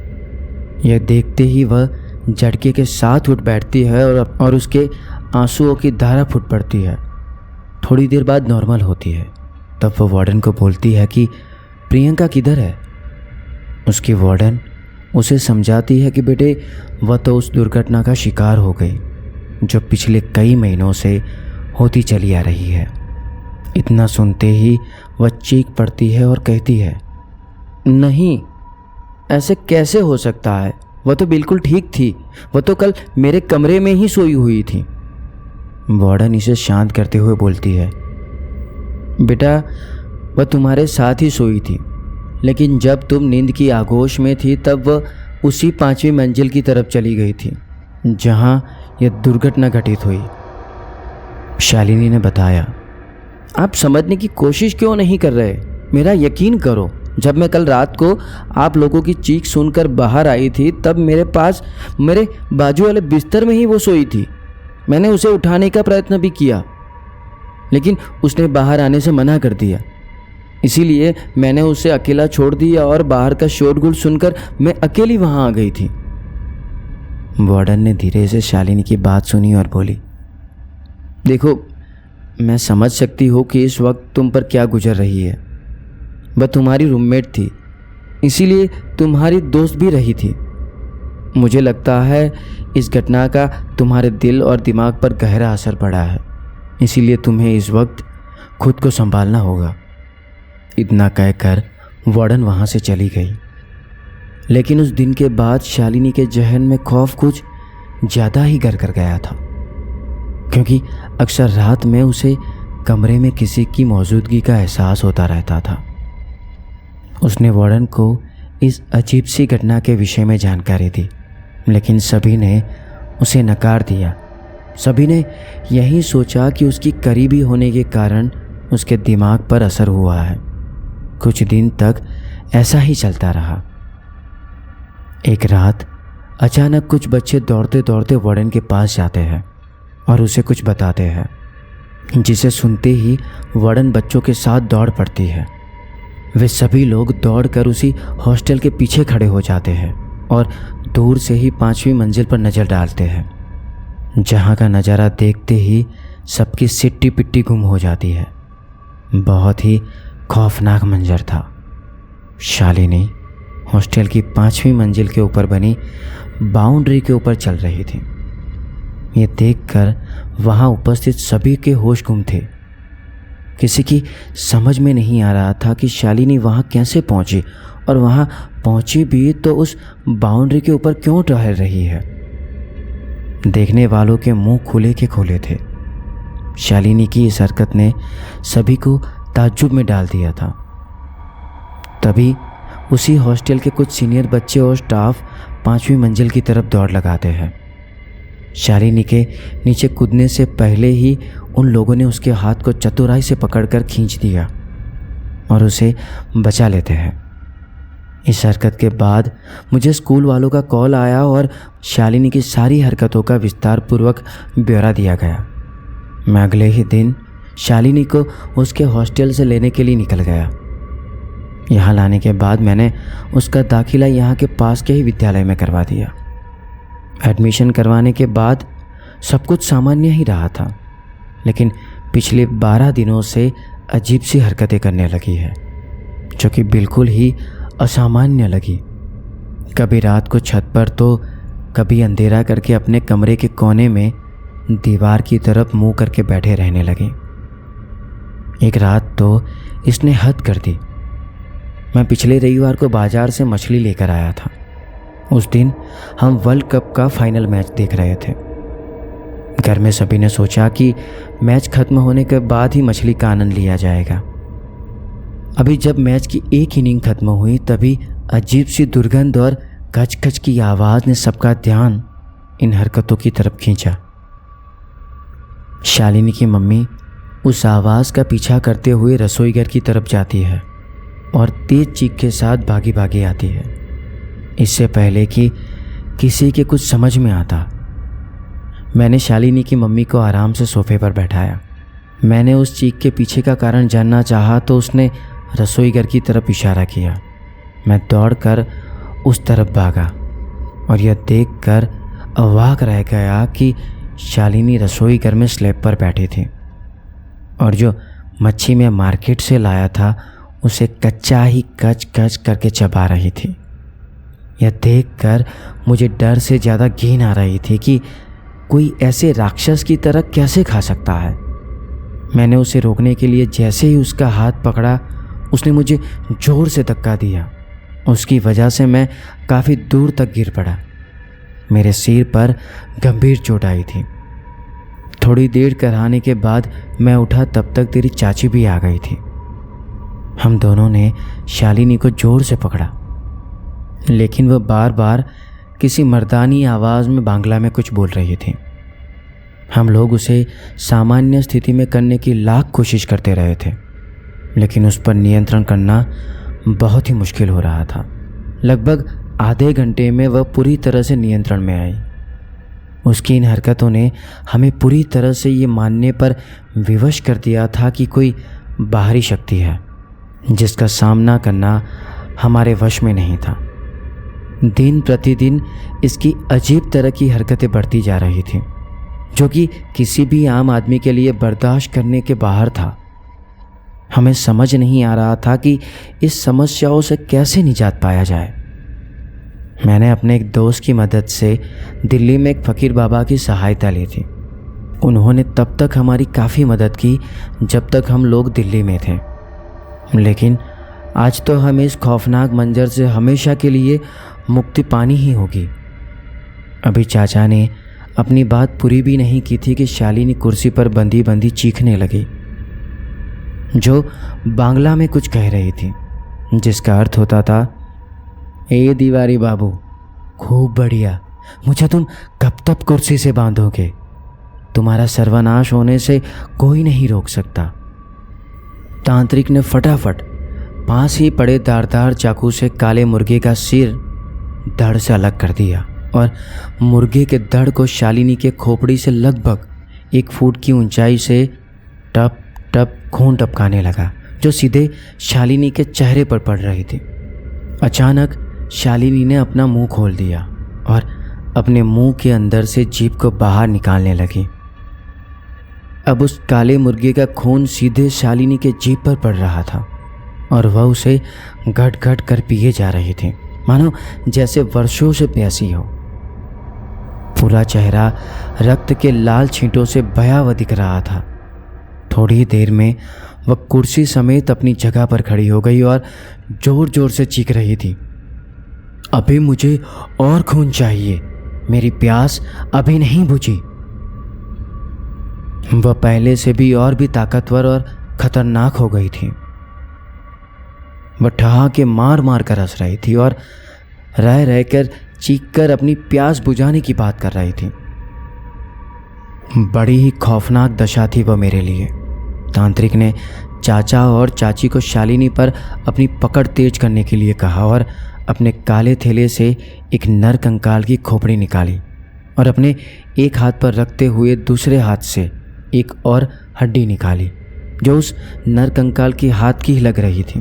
Speaker 1: यह देखते ही वह झटके के साथ उठ बैठती है और उसके आंसुओं की धारा फूट पड़ती है। थोड़ी देर बाद नॉर्मल होती है। तब वह वार्डन को बोलती है कि प्रियंका किधर है। उसकी वार्डन उसे समझाती है कि बेटे वह तो उस दुर्घटना का शिकार हो गई जो पिछले कई महीनों से होती चली आ रही है। इतना सुनते ही वह चीख पड़ती है और कहती है, नहीं, ऐसे कैसे हो सकता है, वह तो बिल्कुल ठीक थी, वह तो कल मेरे कमरे में ही सोई हुई थी। वार्डन इसे शांत करते हुए बोलती है, बेटा वह तुम्हारे साथ ही सोई थी, लेकिन जब तुम नींद की आगोश में थी तब वह उसी 5वीं मंजिल की तरफ चली गई थी जहां यह दुर्घटना घटित हुई। शालिनी ने बताया, आप समझने की कोशिश क्यों नहीं कर रहे? मेरा यकीन करो, जब मैं कल रात को आप लोगों की चीख सुनकर बाहर आई थी तब मेरे पास मेरे बाजू वाले बिस्तर में ही वो सोई थी। मैंने उसे उठाने का प्रयत्न भी किया, लेकिन उसने बाहर आने से मना कर दिया। इसीलिए मैंने उसे अकेला छोड़ दिया और बाहर का शोरगुल सुनकर मैं अकेली वहां आ गई थी। वार्डन ने धीरे से शालिनी की बात सुनी और बोली, देखो, मैं समझ सकती हूँ कि इस वक्त तुम पर क्या गुजर रही है। वह तुम्हारी रूममेट थी, इसीलिए तुम्हारी दोस्त भी रही थी। मुझे लगता है इस घटना का तुम्हारे दिल और दिमाग पर गहरा असर पड़ा है, इसीलिए तुम्हें इस वक्त खुद को संभालना होगा। इतना कहकर वार्डन वहाँ से चली गई। लेकिन उस दिन के बाद शालिनी के जहन में खौफ कुछ ज़्यादा ही घर कर गया था, क्योंकि अक्सर रात में उसे कमरे में किसी की मौजूदगी का एहसास होता रहता था। उसने वार्डन को इस अजीब सी घटना के विषय में जानकारी दी, लेकिन सभी ने उसे नकार दिया। सभी ने यही सोचा कि उसकी करीबी होने के कारण उसके दिमाग पर असर हुआ है। कुछ दिन तक ऐसा ही चलता रहा। एक रात अचानक कुछ बच्चे दौड़ते दौड़ते वार्डन के पास जाते हैं और उसे कुछ बताते हैं, जिसे सुनते ही वार्डन बच्चों के साथ दौड़ पड़ती है। वे सभी लोग दौड़कर उसी हॉस्टल के पीछे खड़े हो जाते हैं और दूर से ही 5वीं मंजिल पर नज़र डालते हैं, जहाँ का नज़ारा देखते ही सबकी सिट्टी पिट्टी गुम हो जाती है। बहुत ही खौफनाक मंजर था। शालिनी हॉस्टल की 5वीं मंजिल के ऊपर बनी बाउंड्री के ऊपर चल रही थी। ये देखकर वहाँ उपस्थित सभी के होश गुम थे। किसी की समझ में नहीं आ रहा था कि शालिनी वहाँ कैसे पहुँची, और वहाँ पहुँची भी तो उस बाउंड्री के ऊपर क्यों टहल रही है। देखने वालों के मुंह खुले के खुले थे। शालिनी की इस हरकत ने सभी को ताज्जुब में डाल दिया था। तभी उसी हॉस्टल के कुछ सीनियर बच्चे और स्टाफ 5वीं मंजिल की तरफ दौड़ लगाते हैं। शालिनी के नीचे कूदने से पहले ही उन लोगों ने उसके हाथ को चतुराई से पकड़कर खींच दिया और उसे बचा लेते हैं। इस हरकत के बाद मुझे स्कूल वालों का कॉल आया और शालिनी की सारी हरकतों का विस्तारपूर्वक ब्यौरा दिया गया। मैं अगले ही दिन शालिनी को उसके हॉस्टल से लेने के लिए निकल गया। यहाँ लाने के बाद मैंने उसका दाखिला यहाँ के पास के ही विद्यालय में करवा दिया। एडमिशन करवाने के बाद सब कुछ सामान्य ही रहा था, लेकिन पिछले 12 दिनों से अजीब सी हरकतें करने लगी है, जो कि बिल्कुल ही असामान्य लगी। कभी रात को छत पर तो कभी अंधेरा करके अपने कमरे के कोने में दीवार की तरफ मुंह करके बैठे रहने लगी। एक रात तो इसने हद कर दी। मैं पिछले रविवार को बाजार से मछली लेकर आया था। उस दिन हम वर्ल्ड कप का फाइनल मैच देख रहे थे। घर में सभी ने सोचा कि मैच खत्म होने के बाद ही मछली का आनंद लिया जाएगा। अभी जब मैच की एक इनिंग खत्म हुई तभी अजीब सी दुर्गंध और खच खच की आवाज़ ने सबका ध्यान इन हरकतों की तरफ खींचा। शालिनी की मम्मी उस आवाज़ का पीछा करते हुए रसोई घर की तरफ जाती है और तेज चीख के साथ भागी भागी आती है, इससे पहले कि किसी के कुछ समझ में आता। मैंने शालिनी की मम्मी को आराम से सोफे पर बैठाया। मैंने उस चीख के पीछे का कारण जानना चाहा तो उसने रसोई घर की तरफ इशारा किया। मैं दौड़कर उस तरफ भागा और यह देखकर अवाक रह गया कि शालिनी रसोई घर में स्लैब पर बैठी थी और जो मच्छी मैं मार्केट से लाया था उसे कच्चा ही कच कच करके चबा रही थी। यह देखकर मुझे डर से ज़्यादा घिन आ रही थी कि कोई ऐसे राक्षस की तरह कैसे खा सकता है। मैंने उसे रोकने के लिए जैसे ही उसका हाथ पकड़ा, उसने मुझे ज़ोर से धक्का दिया। उसकी वजह से मैं काफ़ी दूर तक गिर पड़ा। मेरे सिर पर गंभीर चोट आई थी। थोड़ी देर कराने के बाद मैं उठा तब तक तेरी चाची भी आ गई थी। हम दोनों ने शालिनी को ज़ोर से पकड़ा, लेकिन वह बार बार किसी मर्दानी आवाज़ में बांग्ला में कुछ बोल रही थी। हम लोग उसे सामान्य स्थिति में करने की लाख कोशिश करते रहे थे, लेकिन उस पर नियंत्रण करना बहुत ही मुश्किल हो रहा था। लगभग आधे घंटे में वह पूरी तरह से नियंत्रण में आई। उसकी इन हरकतों ने हमें पूरी तरह से ये मानने पर विवश कर दिया था कि कोई बाहरी शक्ति है जिसका सामना करना हमारे वश में नहीं था। दिन प्रतिदिन इसकी अजीब तरह की हरकतें बढ़ती जा रही थीं, जो कि किसी भी आम आदमी के लिए बर्दाश्त करने के बाहर था। हमें समझ नहीं आ रहा था कि इस समस्याओं से कैसे निजात पाया जाए। मैंने अपने एक दोस्त की मदद से दिल्ली में एक फ़कीर बाबा की सहायता ली थी। उन्होंने तब तक हमारी काफ़ी मदद की जब तक हम लोग दिल्ली में थे, लेकिन आज तो हमें इस खौफनाक मंजर से हमेशा के लिए मुक्ति पानी ही होगी। अभी चाचा ने अपनी बात पूरी भी नहीं की थी कि शालिनी कुर्सी पर बंधी बंधी चीखने लगी, जो बांग्ला में कुछ कह रही थी, जिसका अर्थ होता था, ए दीवारी बाबू, खूब बढ़िया, मुझे तुम कब तक कुर्सी से बांधोगे? तुम्हारा सर्वनाश होने से कोई नहीं रोक सकता। तांत्रिक ने फटाफट पास ही पड़े धारदार चाकू से काले मुर्गे का सिर धड़ से अलग कर दिया और मुर्गे के धड़ को शालिनी के खोपड़ी से लगभग 1 फुट की ऊंचाई से टप टप खून टपकाने लगा, जो सीधे शालिनी के चेहरे पर पड़ रही थी। अचानक शालिनी ने अपना मुंह खोल दिया और अपने मुंह के अंदर से जीभ को बाहर निकालने लगी। अब उस काले मुर्गे का खून सीधे शालिनी के जीभ पर पड़ रहा था और वह उसे घट घट कर पिए जा रही थी, मानो जैसे वर्षों से प्यासी हो। पूरा चेहरा रक्त के लाल छींटों से भयावह दिख रहा था। थोड़ी देर में वह कुर्सी समेत अपनी जगह पर खड़ी हो गई और जोर जोर से चीख रही थी, अभी मुझे और खून चाहिए, मेरी प्यास अभी नहीं बुझी। वह पहले से भी और भी ताकतवर और खतरनाक हो गई थी। वह ठहाके मार मार कर हंस रही थी और रह रहकर चीख कर अपनी प्यास बुझाने की बात कर रही थी। बड़ी ही खौफनाक दशा थी वह मेरे लिए। तांत्रिक ने चाचा और चाची को शालिनी पर अपनी पकड़ तेज करने के लिए कहा और अपने काले थैले से एक नर कंकाल की खोपड़ी निकाली और अपने एक हाथ पर रखते हुए दूसरे हाथ से एक और हड्डी निकाली, जो उस नर कंकाल की हाथ की ही लग रही थी।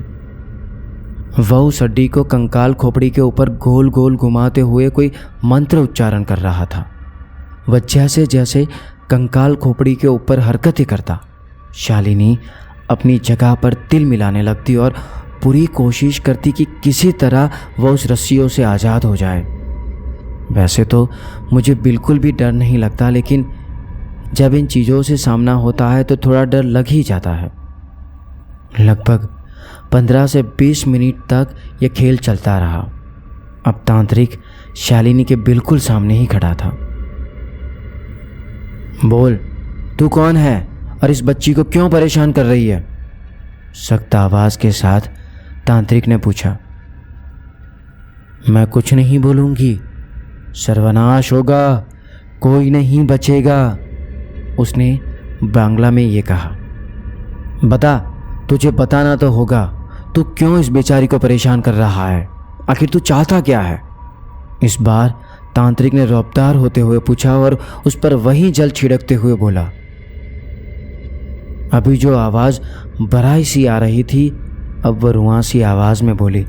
Speaker 1: वह उस हड्डी को कंकाल खोपड़ी के ऊपर गोल गोल घुमाते हुए कोई मंत्र उच्चारण कर रहा था। वह जैसे जैसे कंकाल खोपड़ी के ऊपर हरकतें करता, शालिनी अपनी जगह पर तिल मिलाने लगती और पूरी कोशिश करती कि किसी तरह वह उस रस्सियों से आज़ाद हो जाए। वैसे तो मुझे बिल्कुल भी डर नहीं लगता, लेकिन जब इन चीज़ों से सामना होता है तो थोड़ा डर लग ही जाता है। लगभग 15 से 20 मिनट तक यह खेल चलता रहा। अब तांत्रिक शालिनी के बिल्कुल सामने ही खड़ा था। बोल, तू कौन है और इस बच्ची को क्यों परेशान कर रही है? सख्त आवाज़ के साथ तांत्रिक ने पूछा। मैं कुछ नहीं बोलूँगी, सर्वनाश होगा, कोई नहीं बचेगा, उसने बांग्ला में ये कहा। बता, तुझे बताना तो होगा, तू क्यों इस बेचारी को परेशान कर रहा है? आखिर तू चाहता क्या है? इस बार तांत्रिक ने रौबदार होते हुए पूछा और उस पर वही जल छिड़कते हुए बोला। अभी जो आवाज़ बराई सी आ रही थी, अब वह रुआंसी आवाज़ में बोली,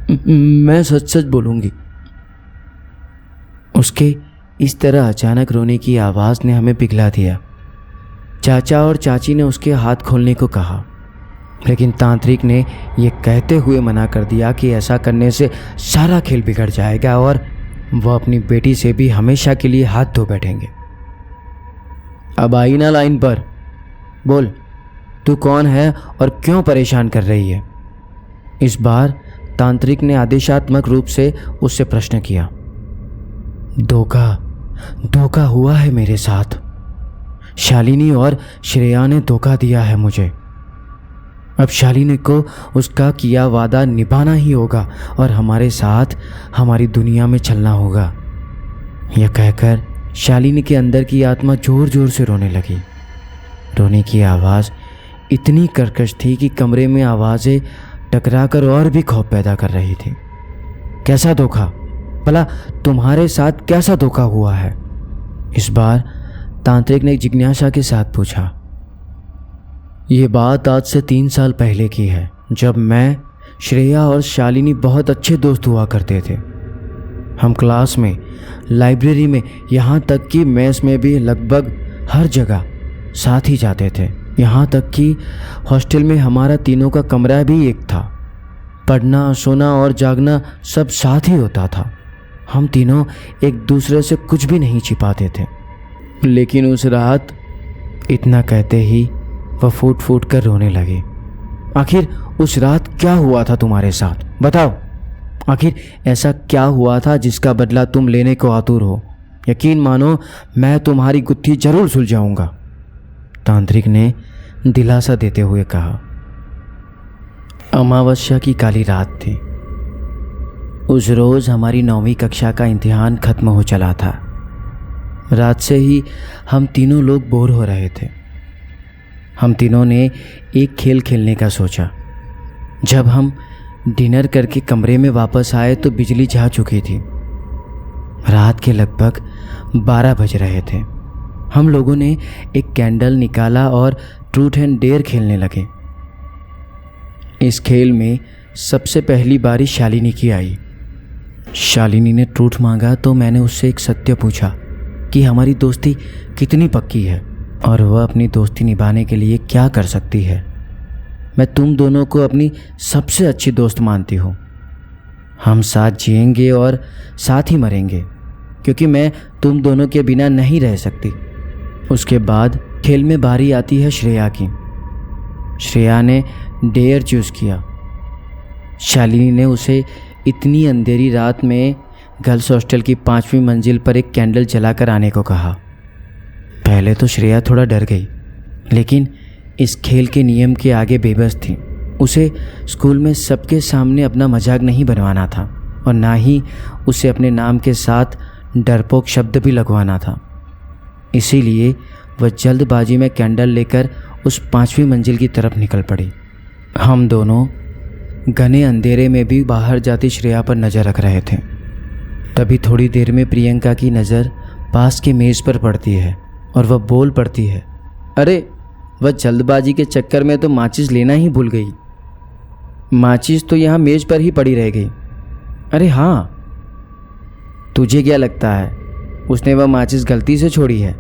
Speaker 1: मैं सच सच बोलूँगी। उसके इस तरह अचानक रोने की आवाज़ ने हमें पिघला दिया। चाचा और चाची ने उसके हाथ खोलने को कहा, लेकिन तांत्रिक ने यह कहते हुए मना कर दिया कि ऐसा करने से सारा खेल बिगड़ जाएगा और वह अपनी बेटी से भी हमेशा के लिए हाथ धो बैठेंगे। अब आई ना लाइन पर, बोल, तू कौन है और क्यों परेशान कर रही है? इस बार तांत्रिक ने आदेशात्मक रूप से उससे प्रश्न किया। धोखा हुआ है मेरे साथ। शालिनी और श्रेया ने धोखा दिया है मुझे। अब शालिनी को उसका किया वादा निभाना ही होगा और हमारे साथ हमारी दुनिया में चलना होगा। यह कहकर शालिनी के अंदर की आत्मा जोर जोर से रोने लगी। रोने की आवाज़ इतनी कर्कश थी कि कमरे में आवाज़ें टकराकर और भी खौफ पैदा कर रही थी। कैसा धोखा? भला तुम्हारे साथ कैसा धोखा हुआ है? इस बार तांत्रिक ने जिज्ञासा के साथ पूछा। ये बात आज से 3 साल पहले की है, जब मैं, श्रेया और शालिनी बहुत अच्छे दोस्त हुआ करते थे। हम क्लास में, लाइब्रेरी में, यहाँ तक कि मेस में भी लगभग हर जगह साथ ही जाते थे। यहाँ तक कि हॉस्टल में हमारा तीनों का कमरा भी एक था। पढ़ना, सोना और जागना सब साथ ही होता था। हम तीनों एक दूसरे से कुछ भी नहीं छिपाते थे। लेकिन उस रात, इतना कहते ही वह फूट फूट कर रोने लगी। आखिर उस रात क्या हुआ था तुम्हारे साथ? बताओ, आखिर ऐसा क्या हुआ था जिसका बदला तुम लेने को आतुर हो? यकीन मानो, मैं तुम्हारी गुत्थी जरूर सुलझाऊंगा, तांत्रिक ने दिलासा देते हुए कहा। अमावस्या की काली रात थी। उस रोज़ हमारी 9वीं कक्षा का इम्तिहान खत्म हो चला था। रात से ही हम तीनों लोग बोर हो रहे थे। हम तीनों ने एक खेल खेलने का सोचा। जब हम डिनर करके कमरे में वापस आए तो बिजली जा चुकी थी। रात के लगभग 12 बज रहे थे। हम लोगों ने एक कैंडल निकाला और ट्रूथ एंड डेयर खेलने लगे। इस खेल में सबसे पहली बारी शालिनी की आई। शालिनी ने ट्रूथ मांगा तो मैंने उससे एक सत्य पूछा कि हमारी दोस्ती कितनी पक्की है और वह अपनी दोस्ती निभाने के लिए क्या कर सकती है। मैं तुम दोनों को अपनी सबसे अच्छी दोस्त मानती हूँ। हम साथ जिएंगे और साथ ही मरेंगे, क्योंकि मैं तुम दोनों के बिना नहीं रह सकती। उसके बाद खेल में बारी आती है श्रेया की। श्रेया ने डेयर चूज़ किया। शालिनी ने उसे इतनी अंधेरी रात में गर्ल्स हॉस्टल की 5वीं मंजिल पर एक कैंडल जलाकर आने को कहा। पहले तो श्रेया थोड़ा डर गई, लेकिन इस खेल के नियम के आगे बेबस थी। उसे स्कूल में सबके सामने अपना मजाक नहीं बनवाना था और ना ही उसे अपने नाम के साथ डरपोक शब्द भी लगवाना था। इसीलिए वह जल्दबाजी में कैंडल लेकर उस 5वीं मंजिल की तरफ निकल पड़ी। हम दोनों घने अंधेरे में भी बाहर जाती श्रेया पर नज़र रख रहे थे। तभी थोड़ी देर में प्रियंका की नज़र पास के मेज़ पर पड़ती है और वह बोल पड़ती है, अरे वह जल्दबाजी के चक्कर में तो माचिस लेना ही भूल गई। माचिस तो यहाँ मेज़ पर ही पड़ी रह गई। अरे हाँ, तुझे क्या लगता है उसने वह माचिस गलती से छोड़ी है?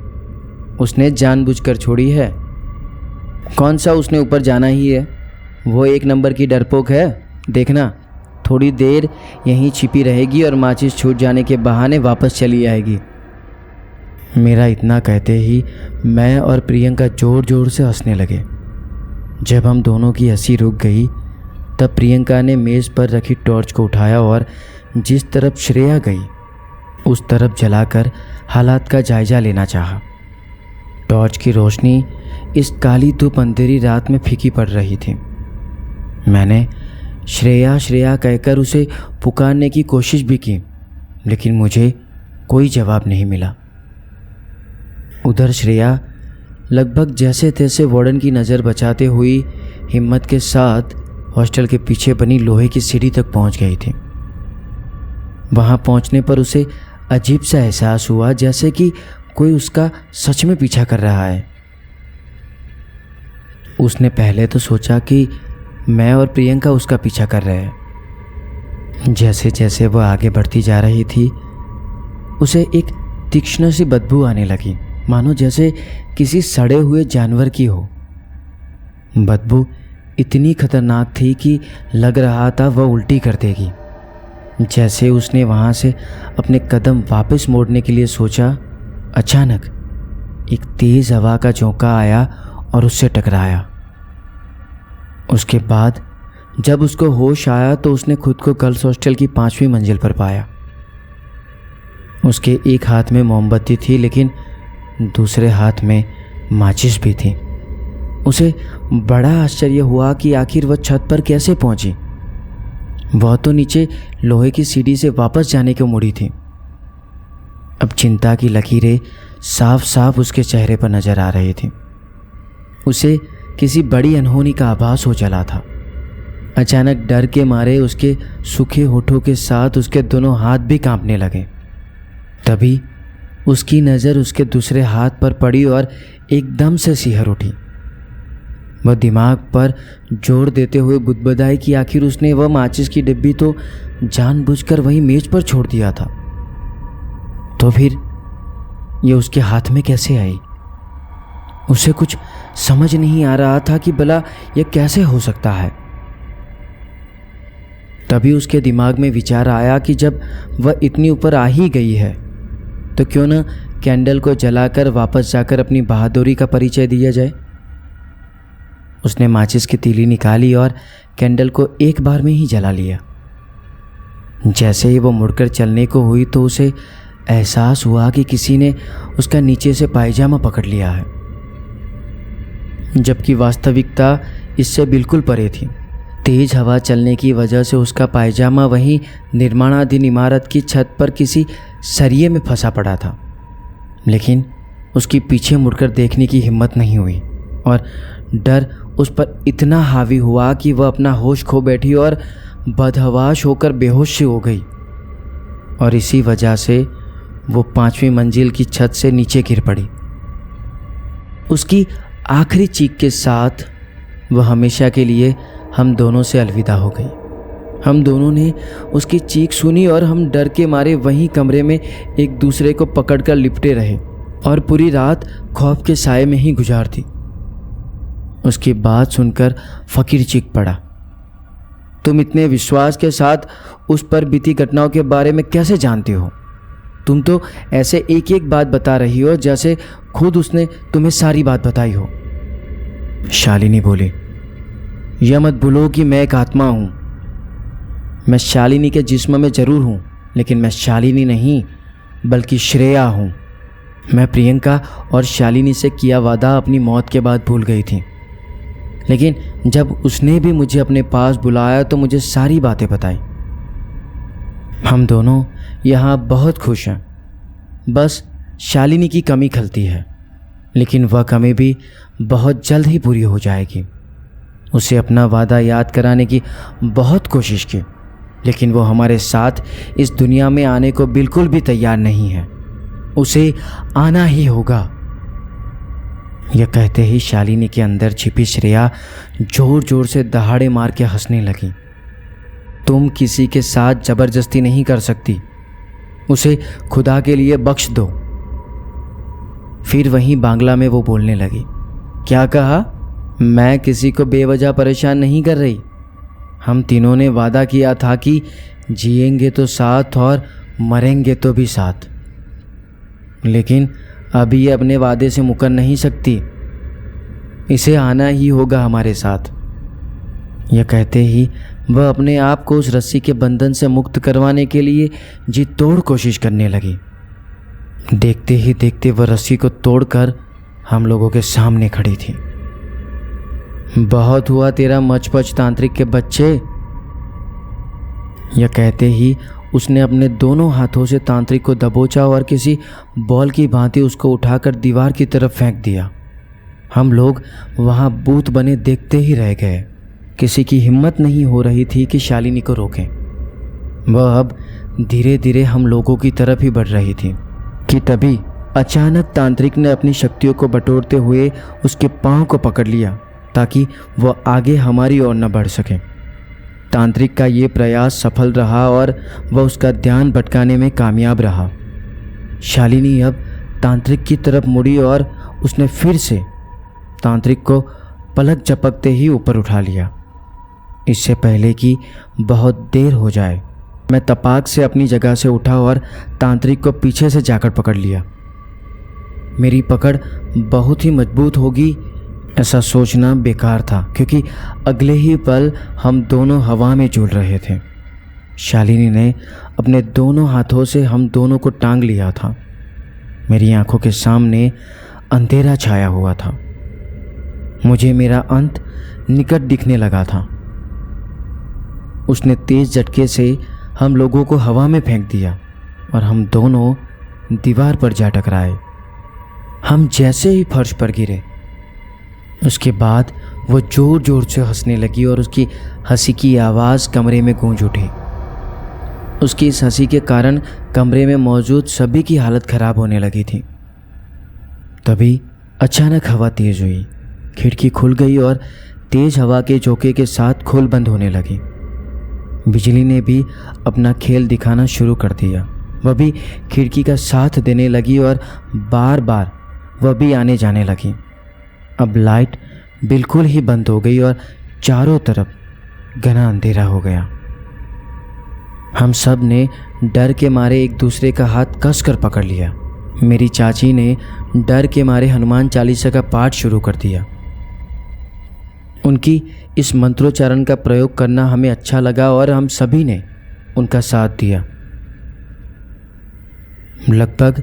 Speaker 1: उसने जानबूझकर छोड़ी है। कौन सा उसने ऊपर जाना ही है? वो 1 नंबर की डरपोक है। देखना, थोड़ी देर यहीं छिपी रहेगी और माचिस छूट जाने के बहाने वापस चली आएगी। मेरा इतना कहते ही मैं और प्रियंका ज़ोर ज़ोर से हंसने लगे। जब हम दोनों की हंसी रुक गई तब प्रियंका ने मेज़ पर रखी टॉर्च को उठाया और जिस तरफ श्रेया गई उस तरफ जलाकर हालात का जायज़ा लेना चाहा। टॉर्च की रोशनी इस काली धूप अंधेरी रात में फीकी पड़ रही थी। मैंने श्रेया श्रेया कहकर उसे पुकारने की कोशिश भी की, लेकिन मुझे कोई जवाब नहीं मिला। उधर श्रेया लगभग जैसे तैसे वार्डन की नज़र बचाते हुई हिम्मत के साथ हॉस्टल के पीछे बनी लोहे की सीढ़ी तक पहुंच गई थी। वहां पहुंचने पर उसे अजीब सा एहसास हुआ, जैसे कि कोई उसका सच में पीछा कर रहा है। उसने पहले तो सोचा कि मैं और प्रियंका उसका पीछा कर रहे हैं। जैसे जैसे वह आगे बढ़ती जा रही थी उसे एक तीक्ष्ण सी बदबू आने लगी, मानो जैसे किसी सड़े हुए जानवर की हो। बदबू इतनी खतरनाक थी कि लग रहा था वह उल्टी कर देगी। जैसे उसने वहाँ से अपने कदम वापस मोड़ने के लिए सोचा, अचानक एक तेज़ हवा का झोंका आया और उससे टकराया। उसके बाद जब उसको होश आया तो उसने खुद को गर्ल्स हॉस्टल की 5वीं मंजिल पर पाया। उसके एक हाथ में मोमबत्ती थी, लेकिन दूसरे हाथ में माचिस भी थी। उसे बड़ा आश्चर्य हुआ कि आखिर वह छत पर कैसे पहुंची। वह तो नीचे लोहे की सीढ़ी से वापस जाने को मुड़ी थी। अब चिंता की लकीरें साफ साफ उसके चेहरे पर नजर आ रही थी। उसे किसी बड़ी अनहोनी का आभास हो चला था। अचानक डर के मारे उसके सूखे होठों के साथ उसके दोनों हाथ भी कांपने लगे। तभी उसकी नज़र उसके दूसरे हाथ पर पड़ी और एकदम से सिहर उठी। वह दिमाग पर जोर देते हुए बुदबुदाई कि आखिर उसने वह माचिस की डिब्बी तो जानबूझकर वहीं मेज पर छोड़ दिया था, तो फिर ये उसके हाथ में कैसे आई? उसे कुछ समझ नहीं आ रहा था कि भला यह कैसे हो सकता है। तभी उसके दिमाग में विचार आया कि जब वह इतनी ऊपर आ ही गई है तो क्यों न कैंडल को जलाकर वापस जाकर अपनी बहादुरी का परिचय दिया जाए। उसने माचिस की तीली निकाली और कैंडल को एक बार में ही जला लिया। जैसे ही वो मुड़कर चलने को हुई तो उसे एहसास हुआ कि किसी ने उसका नीचे से पायजामा पकड़ लिया है, जबकि वास्तविकता इससे बिल्कुल परे थी। तेज हवा चलने की वजह से उसका पायजामा वहीं निर्माणाधीन इमारत की छत पर किसी सरिये में फंसा पड़ा था, लेकिन उसकी पीछे मुड़कर देखने की हिम्मत नहीं हुई और डर उस पर इतना हावी हुआ कि वह अपना होश खो बैठी और बदहवाश होकर बेहोश हो गई। और इसी वजह से वो 5वीं मंजिल की छत से नीचे गिर पड़ी। उसकी आखिरी चीख के साथ वह हमेशा के लिए हम दोनों से अलविदा हो गई। हम दोनों ने उसकी चीख सुनी और हम डर के मारे वहीं कमरे में एक दूसरे को पकड़कर लिपटे रहे और पूरी रात खौफ के साए में ही गुजार दी। उसकी बात सुनकर फकीर चीख पड़ा, तुम इतने विश्वास के साथ उस पर बीती घटनाओं के बारे में कैसे जानते हो? तुम तो ऐसे एक एक बात बता रही हो जैसे खुद उसने तुम्हें सारी बात बताई हो। शालिनी बोली, यह मत भूलो कि मैं एक आत्मा हूँ। मैं शालिनी के जिस्म में जरूर हूँ, लेकिन मैं शालिनी नहीं बल्कि श्रेया हूँ। मैं प्रियंका और शालिनी से किया वादा अपनी मौत के बाद भूल गई थी, लेकिन जब उसने भी मुझे अपने पास बुलाया तो मुझे सारी बातें बताई। हम दोनों यहाँ बहुत खुश हैं, बस शालिनी की कमी खलती है, लेकिन वह कमी भी बहुत जल्द ही पूरी हो जाएगी। उसे अपना वादा याद कराने की बहुत कोशिश की, लेकिन वो हमारे साथ इस दुनिया में आने को बिल्कुल भी तैयार नहीं है। उसे आना ही होगा। यह कहते ही शालिनी के अंदर छिपी श्रेया जोर जोर से दहाड़े मार के हंसने लगी। तुम किसी के साथ जबरदस्ती नहीं कर सकती, उसे खुदा के लिए बख्श दो। फिर वहीं बांग्ला में वो बोलने लगी, क्या कहा? मैं किसी को बेवजह परेशान नहीं कर रही। हम तीनों ने वादा किया था कि जिएंगे तो साथ और मरेंगे तो भी साथ, लेकिन अभी ये अपने वादे से मुकर नहीं सकती। इसे आना ही होगा हमारे साथ। यह कहते ही वह अपने आप को उस रस्सी के बंधन से मुक्त करवाने के लिए जी तोड़ कोशिश करने लगी। देखते ही देखते वह रस्सी को तोड़कर हम लोगों के सामने खड़ी थी। बहुत हुआ तेरा मचपच तांत्रिक के बच्चे। यह कहते ही उसने अपने दोनों हाथों से तांत्रिक को दबोचा और किसी बॉल की भांति उसको उठाकर दीवार की तरफ फेंक दिया। हम लोग वहां बूत बने देखते ही रह गए। किसी की हिम्मत नहीं हो रही थी कि शालिनी को रोकें। वह अब धीरे धीरे हम लोगों की तरफ ही बढ़ रही थी कि तभी अचानक तांत्रिक ने अपनी शक्तियों को बटोरते हुए उसके पांव को पकड़ लिया ताकि वह आगे हमारी ओर न बढ़ सके। तांत्रिक का ये प्रयास सफल रहा और वह उसका ध्यान भटकाने में कामयाब रहा। शालिनी अब तांत्रिक की तरफ मुड़ी और उसने फिर से तांत्रिक को पलक झपकते ही ऊपर उठा लिया। इससे पहले कि बहुत देर हो जाए, मैं तपाक से अपनी जगह से उठा और तांत्रिक को पीछे से जाकर पकड़ लिया। मेरी पकड़ बहुत ही मजबूत होगी ऐसा सोचना बेकार था, क्योंकि अगले ही पल हम दोनों हवा में झूल रहे थे। शालिनी ने अपने दोनों हाथों से हम दोनों को टांग लिया था। मेरी आंखों के सामने अंधेरा छाया हुआ था। मुझे मेरा अंत निकट दिखने लगा था। उसने तेज झटके से हम लोगों को हवा में फेंक दिया और हम दोनों दीवार पर जा टकराए। हम जैसे ही फर्श पर गिरे, उसके बाद वो ज़ोर ज़ोर से हंसने लगी और उसकी हंसी की आवाज़ कमरे में गूंज उठी। उसकी इस हंसी के कारण कमरे में मौजूद सभी की हालत ख़राब होने लगी थी। तभी अचानक हवा तेज़ हुई, खिड़की खुल गई और तेज़ हवा के झोंके के साथ खोल बंद होने लगी। बिजली ने भी अपना खेल दिखाना शुरू कर दिया। वह भी खिड़की का साथ देने लगी और बार बार वह भी आने जाने लगी। अब लाइट बिल्कुल ही बंद हो गई और चारों तरफ घना अंधेरा हो गया। हम सब ने डर के मारे एक दूसरे का हाथ कसकर पकड़ लिया। मेरी चाची ने डर के मारे हनुमान चालीसा का पाठ शुरू कर दिया। उनकी इस मंत्रोच्चारण का प्रयोग करना हमें अच्छा लगा और हम सभी ने उनका साथ दिया। लगभग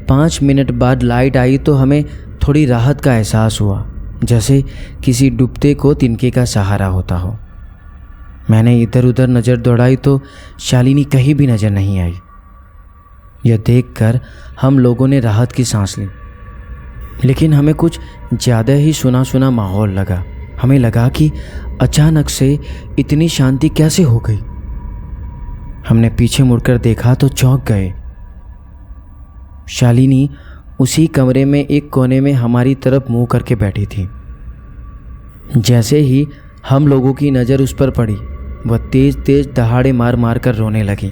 Speaker 1: 5 मिनट बाद लाइट आई तो हमें थोड़ी राहत का एहसास हुआ, जैसे किसी डूबते को तिनके का सहारा होता हो। मैंने इधर उधर नज़र दौड़ाई तो शालिनी कहीं भी नज़र नहीं आई। यह देखकर हम लोगों ने राहत की सांस ली, लेकिन हमें कुछ ज़्यादा ही सुना सुना माहौल लगा। हमें लगा कि अचानक से इतनी शांति कैसे हो गई। हमने पीछे मुड़कर देखा तो चौंक गए। शालिनी उसी कमरे में एक कोने में हमारी तरफ मुंह करके बैठी थी। जैसे ही हम लोगों की नज़र उस पर पड़ी, वह तेज़ तेज़ दहाड़े मार मार कर रोने लगी।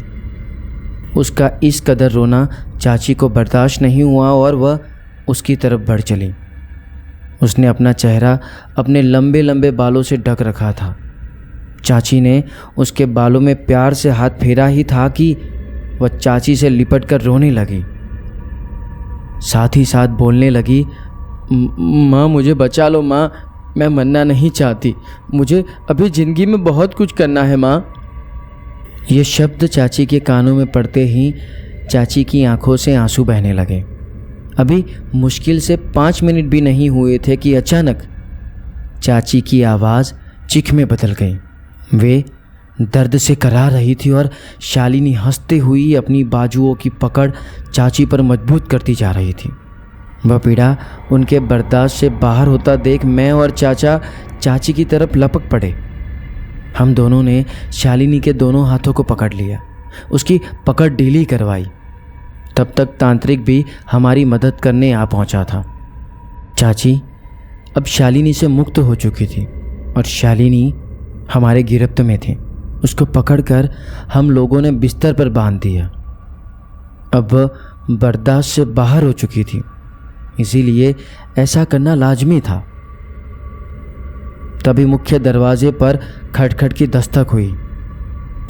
Speaker 1: उसका इस कदर रोना चाची को बर्दाश्त नहीं हुआ और वह उसकी तरफ बढ़ चली। उसने अपना चेहरा अपने लंबे लंबे बालों से ढक रखा था। चाची ने उसके बालों में प्यार से हाथ फेरा ही था कि वह चाची से लिपट कर रोने लगी। साथ ही साथ बोलने लगी, माँ मुझे बचा लो माँ, मैं मरना नहीं चाहती, मुझे अभी ज़िंदगी में बहुत कुछ करना है माँ। ये शब्द चाची के कानों में पड़ते ही चाची की आंखों से आंसू बहने लगे। अभी मुश्किल से 5 मिनट भी नहीं हुए थे कि अचानक चाची की आवाज़ चीख में बदल गई। वे दर्द से कराह रही थी और शालिनी हंसते हुई अपनी बाजुओं की पकड़ चाची पर मजबूत करती जा रही थी। वह पीड़ा उनके बर्दाश्त से बाहर होता देख मैं और चाचा चाची की तरफ लपक पड़े। हम दोनों ने शालिनी के दोनों हाथों को पकड़ लिया, उसकी पकड़ ढीली करवाई। तब तक तांत्रिक भी हमारी मदद करने आ पहुंचा था। चाची अब शालिनी से मुक्त हो चुकी थी और शालिनी हमारे गिरफ्त में थी। उसको पकड़कर हम लोगों ने बिस्तर पर बांध दिया। अब वह बर्दाश्त से बाहर हो चुकी थी, इसीलिए ऐसा करना लाजमी था। तभी मुख्य दरवाजे पर खटखट की दस्तक हुई।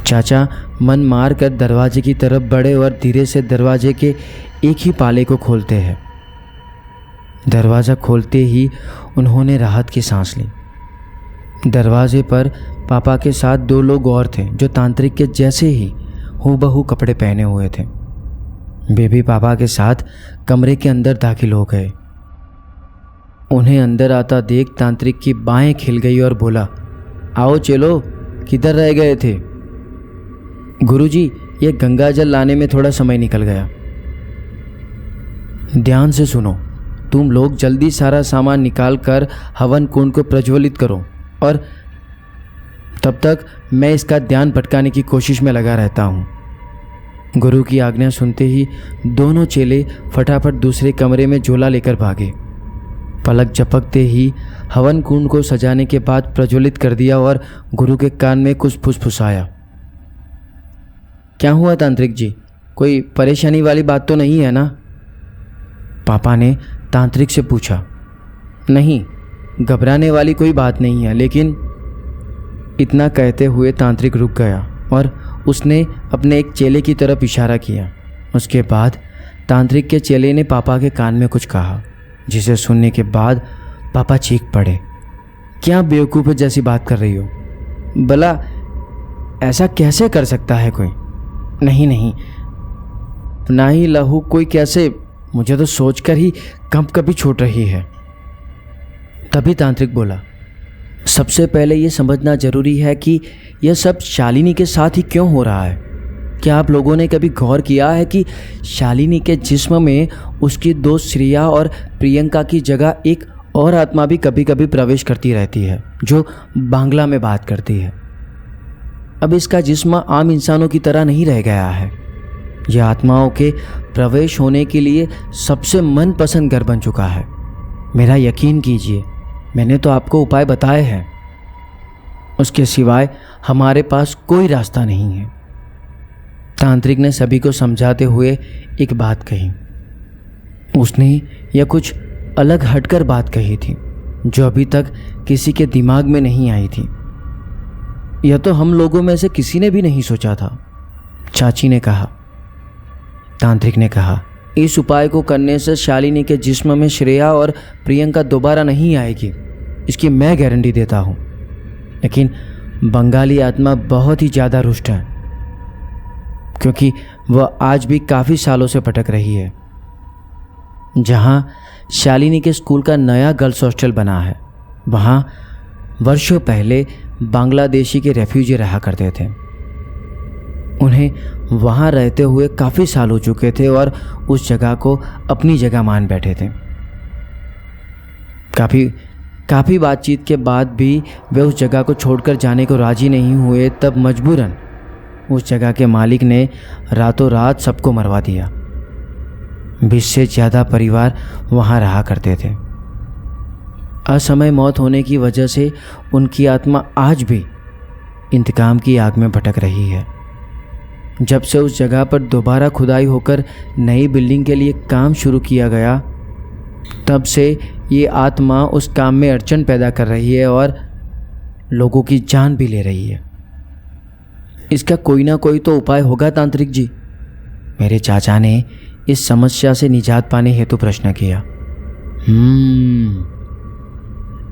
Speaker 1: चाचा मन मार कर दरवाजे की तरफ बढ़े और धीरे से दरवाजे के एक ही पाले को खोलते हैं। दरवाज़ा खोलते ही उन्होंने राहत की सांस ली। दरवाजे पर पापा के साथ 2 लोग और थे जो तांत्रिक के जैसे ही हूबहू कपड़े पहने हुए थे। वे भी पापा के साथ कमरे के अंदर दाखिल हो गए। उन्हें अंदर आता देख तांत्रिक की बाहें खिल गई और बोला, आओ चलो, किधर रह गए थे? गुरुजी, ये गंगा जल लाने में थोड़ा समय निकल गया। ध्यान से सुनो, तुम लोग जल्दी सारा सामान निकाल कर हवन कुंड को प्रज्वलित करो और तब तक मैं इसका ध्यान भटकाने की कोशिश में लगा रहता हूँ। गुरु की आज्ञा सुनते ही दोनों चेले फटाफट दूसरे कमरे में झोला लेकर भागे। पलक झपकते ही हवन कुंड को सजाने के बाद प्रज्वलित कर दिया और गुरु के कान में कुछ फुसफुसाया। क्या हुआ तांत्रिक जी, कोई परेशानी वाली बात तो नहीं है ना? पापा ने तांत्रिक से पूछा। नहीं, घबराने वाली कोई बात नहीं है, लेकिन इतना कहते हुए तांत्रिक रुक गया और उसने अपने एक चेले की तरफ इशारा किया। उसके बाद तांत्रिक के चेले ने पापा के कान में कुछ कहा, जिसे सुनने के बाद पापा चीख पड़े। क्या बेवकूफ़ जैसी बात कर रही हो? भला ऐसा कैसे कर सकता है कोई? नहीं नहीं, ना ही लहू कोई कैसे, मुझे तो सोचकर ही कंपकपी छूट रही है। तभी तांत्रिक बोला, सबसे पहले ये समझना जरूरी है कि यह सब शालिनी के साथ ही क्यों हो रहा है। क्या आप लोगों ने कभी गौर किया है कि शालिनी के जिस्म में उसकी दोस्त श्रेया और प्रियंका की जगह एक और आत्मा भी कभी कभी प्रवेश करती रहती है जो बांग्ला में बात करती है। अब इसका जिस्म आम इंसानों की तरह नहीं रह गया है। यह आत्माओं के प्रवेश होने के लिए सबसे मनपसंद घर बन चुका है। मेरा यकीन कीजिए, मैंने तो आपको उपाय बताए हैं, उसके सिवाय हमारे पास कोई रास्ता नहीं है। तांत्रिक ने सभी को समझाते हुए एक बात कही। उसने यह कुछ अलग हटकर बात कही थी जो अभी तक किसी के दिमाग में नहीं आई थी। यह तो हम लोगों में से किसी ने भी नहीं सोचा था, चाची ने कहा। तांत्रिक ने कहा, इस उपाय को करने से शालिनी के जिस्म में श्रेया और प्रियंका दोबारा नहीं आएगी, इसकी मैं गारंटी देता हूँ। लेकिन बंगाली आत्मा बहुत ही ज़्यादा रुष्ट है, क्योंकि वह आज भी काफ़ी सालों से भटक रही है। जहाँ शालिनी के स्कूल का नया गर्ल्स हॉस्टल बना है, वहाँ वर्षों पहले बांग्लादेशी के रेफ्यूजी रहा करते थे। उन्हें वहाँ रहते हुए काफ़ी साल हो चुके थे और उस जगह को अपनी जगह मान बैठे थे। काफ़ी बातचीत के बाद भी वे उस जगह को छोड़कर जाने को राज़ी नहीं हुए। तब मजबूरन उस जगह के मालिक ने रातों रात सबको मरवा दिया। 20 से ज़्यादा परिवार वहाँ रहा करते थे। असमय मौत होने की वजह से उनकी आत्मा आज भी इंतकाम की आग में भटक रही है। जब से उस जगह पर दोबारा खुदाई होकर नई बिल्डिंग के लिए काम शुरू किया गया, तब से ये आत्मा उस काम में अड़चन पैदा कर रही है और लोगों की जान भी ले रही है। इसका कोई ना कोई तो उपाय होगा तांत्रिक जी, मेरे चाचा ने इस समस्या से निजात पाने हेतु प्रश्न किया।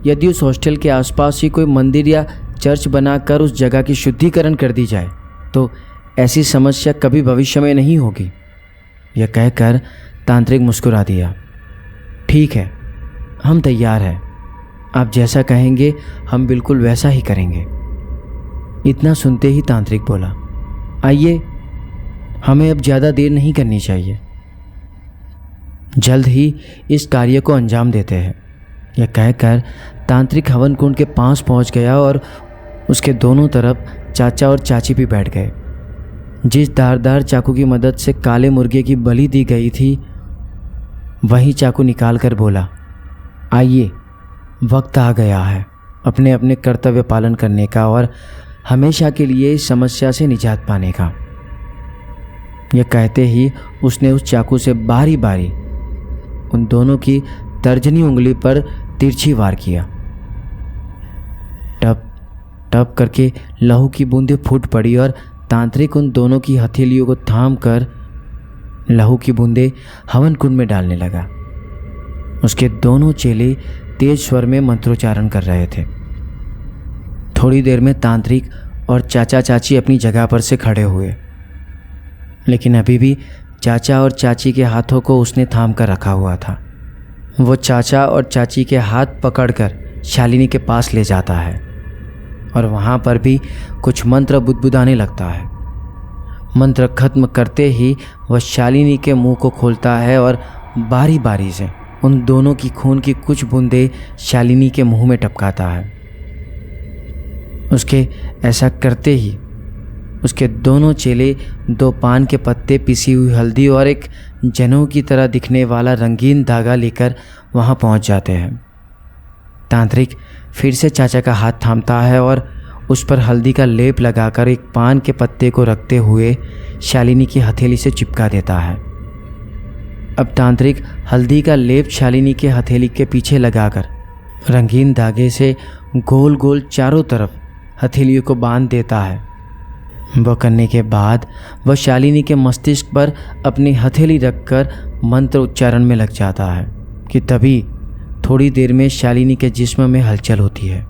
Speaker 1: यदि उस हॉस्टल के आसपास ही कोई मंदिर या चर्च बनाकर उस जगह की शुद्धिकरण कर दी जाए तो ऐसी समस्या कभी भविष्य में नहीं होगी। यह कहकर तांत्रिक मुस्कुरा दिया। ठीक है, हम तैयार हैं, आप जैसा कहेंगे हम बिल्कुल वैसा ही करेंगे। इतना सुनते ही तांत्रिक बोला, आइए, हमें अब ज़्यादा देर नहीं करनी चाहिए, जल्द ही इस कार्य को अंजाम देते हैं। यह कहकर तांत्रिक हवन कुंड के पास पहुंच गया और उसके दोनों तरफ चाचा और चाची भी बैठ गए। जिस धारदार चाकू की मदद से काले मुर्गे की बलि दी गई थी, वही चाकू निकाल कर बोला, आइए, वक्त आ गया है अपने अपने कर्तव्य पालन करने का और हमेशा के लिए इस समस्या से निजात पाने का। यह कहते ही उसने उस चाकू से बारी बारी उन दोनों की तर्जनी उंगली पर तिरछी वार किया। टप टप करके लहू की बूंदें फूट पड़ी और तांत्रिक उन दोनों की हथेलियों को थाम कर लहू की बूंदें हवन कुंड में डालने लगा। उसके दोनों चेले तेज स्वर में मंत्रोच्चारण कर रहे थे। थोड़ी देर में तांत्रिक और चाचा चाची अपनी जगह पर से खड़े हुए, लेकिन अभी भी चाचा और चाची के हाथों को उसने थाम कर रखा हुआ था। वो चाचा और चाची के हाथ पकड़कर शालिनी के पास ले जाता है और वहाँ पर भी कुछ मंत्र बुदबुदाने लगता है। मंत्र खत्म करते ही वह शालिनी के मुंह को खोलता है और बारी बारी से उन दोनों की खून की कुछ बूंदें शालिनी के मुंह में टपकाता है। उसके ऐसा करते ही उसके दोनों चेले 2 पान के पत्ते, पिसी हुई हल्दी और एक जनेऊ की तरह दिखने वाला रंगीन धागा लेकर वहाँ पहुँच जाते हैं। तांत्रिक फिर से चाचा का हाथ थामता है और उस पर हल्दी का लेप लगाकर एक पान के पत्ते को रखते हुए शालिनी की हथेली से चिपका देता है। अब तांत्रिक हल्दी का लेप शालिनी के हथेली के पीछे लगाकर रंगीन धागे से गोल गोल चारों तरफ हथेलियों को बांध देता है। वह करने के बाद वह शालिनी के मस्तिष्क पर अपनी हथेली रखकर मंत्र उच्चारण में लग जाता है कि तभी थोड़ी देर में शालिनी के जिस्म में हलचल होती है।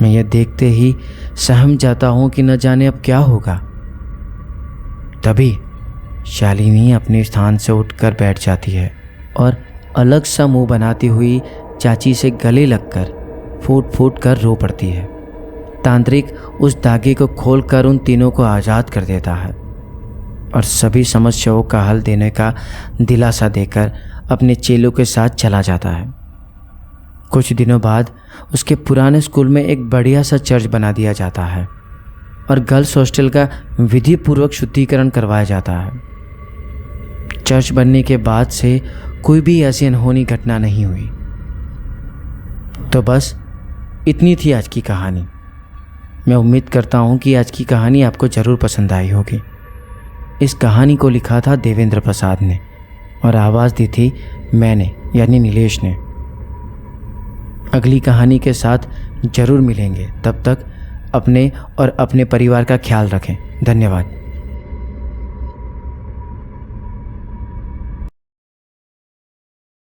Speaker 1: मैं यह देखते ही सहम जाता हूँ कि न जाने अब क्या होगा। तभी शालिनी अपने स्थान से उठकर बैठ जाती है और अलग सा मुंह बनाती हुई चाची से गले लगकर फूट फूट कर रो पड़ती है। तांत्रिक उस धागे को खोलकर उन तीनों को आज़ाद कर देता है और सभी समस्याओं का हल देने का दिलासा देकर अपने चेलों के साथ चला जाता है। कुछ दिनों बाद उसके पुराने स्कूल में एक बढ़िया सा चर्च बना दिया जाता है और गर्ल्स हॉस्टल का विधि पूर्वक शुद्धिकरण करवाया जाता है। चर्च बनने के बाद से कोई भी ऐसी अनहोनी घटना नहीं हुई। तो बस इतनी थी आज की कहानी। मैं उम्मीद करता हूँ कि आज की कहानी आपको ज़रूर पसंद आई होगी। इस कहानी को लिखा था देवेंद्र प्रसाद ने और आवाज़ दी थी मैंने, यानी नीलेश ने। अगली कहानी के साथ ज़रूर मिलेंगे। तब तक अपने और अपने परिवार का ख्याल रखें। धन्यवाद।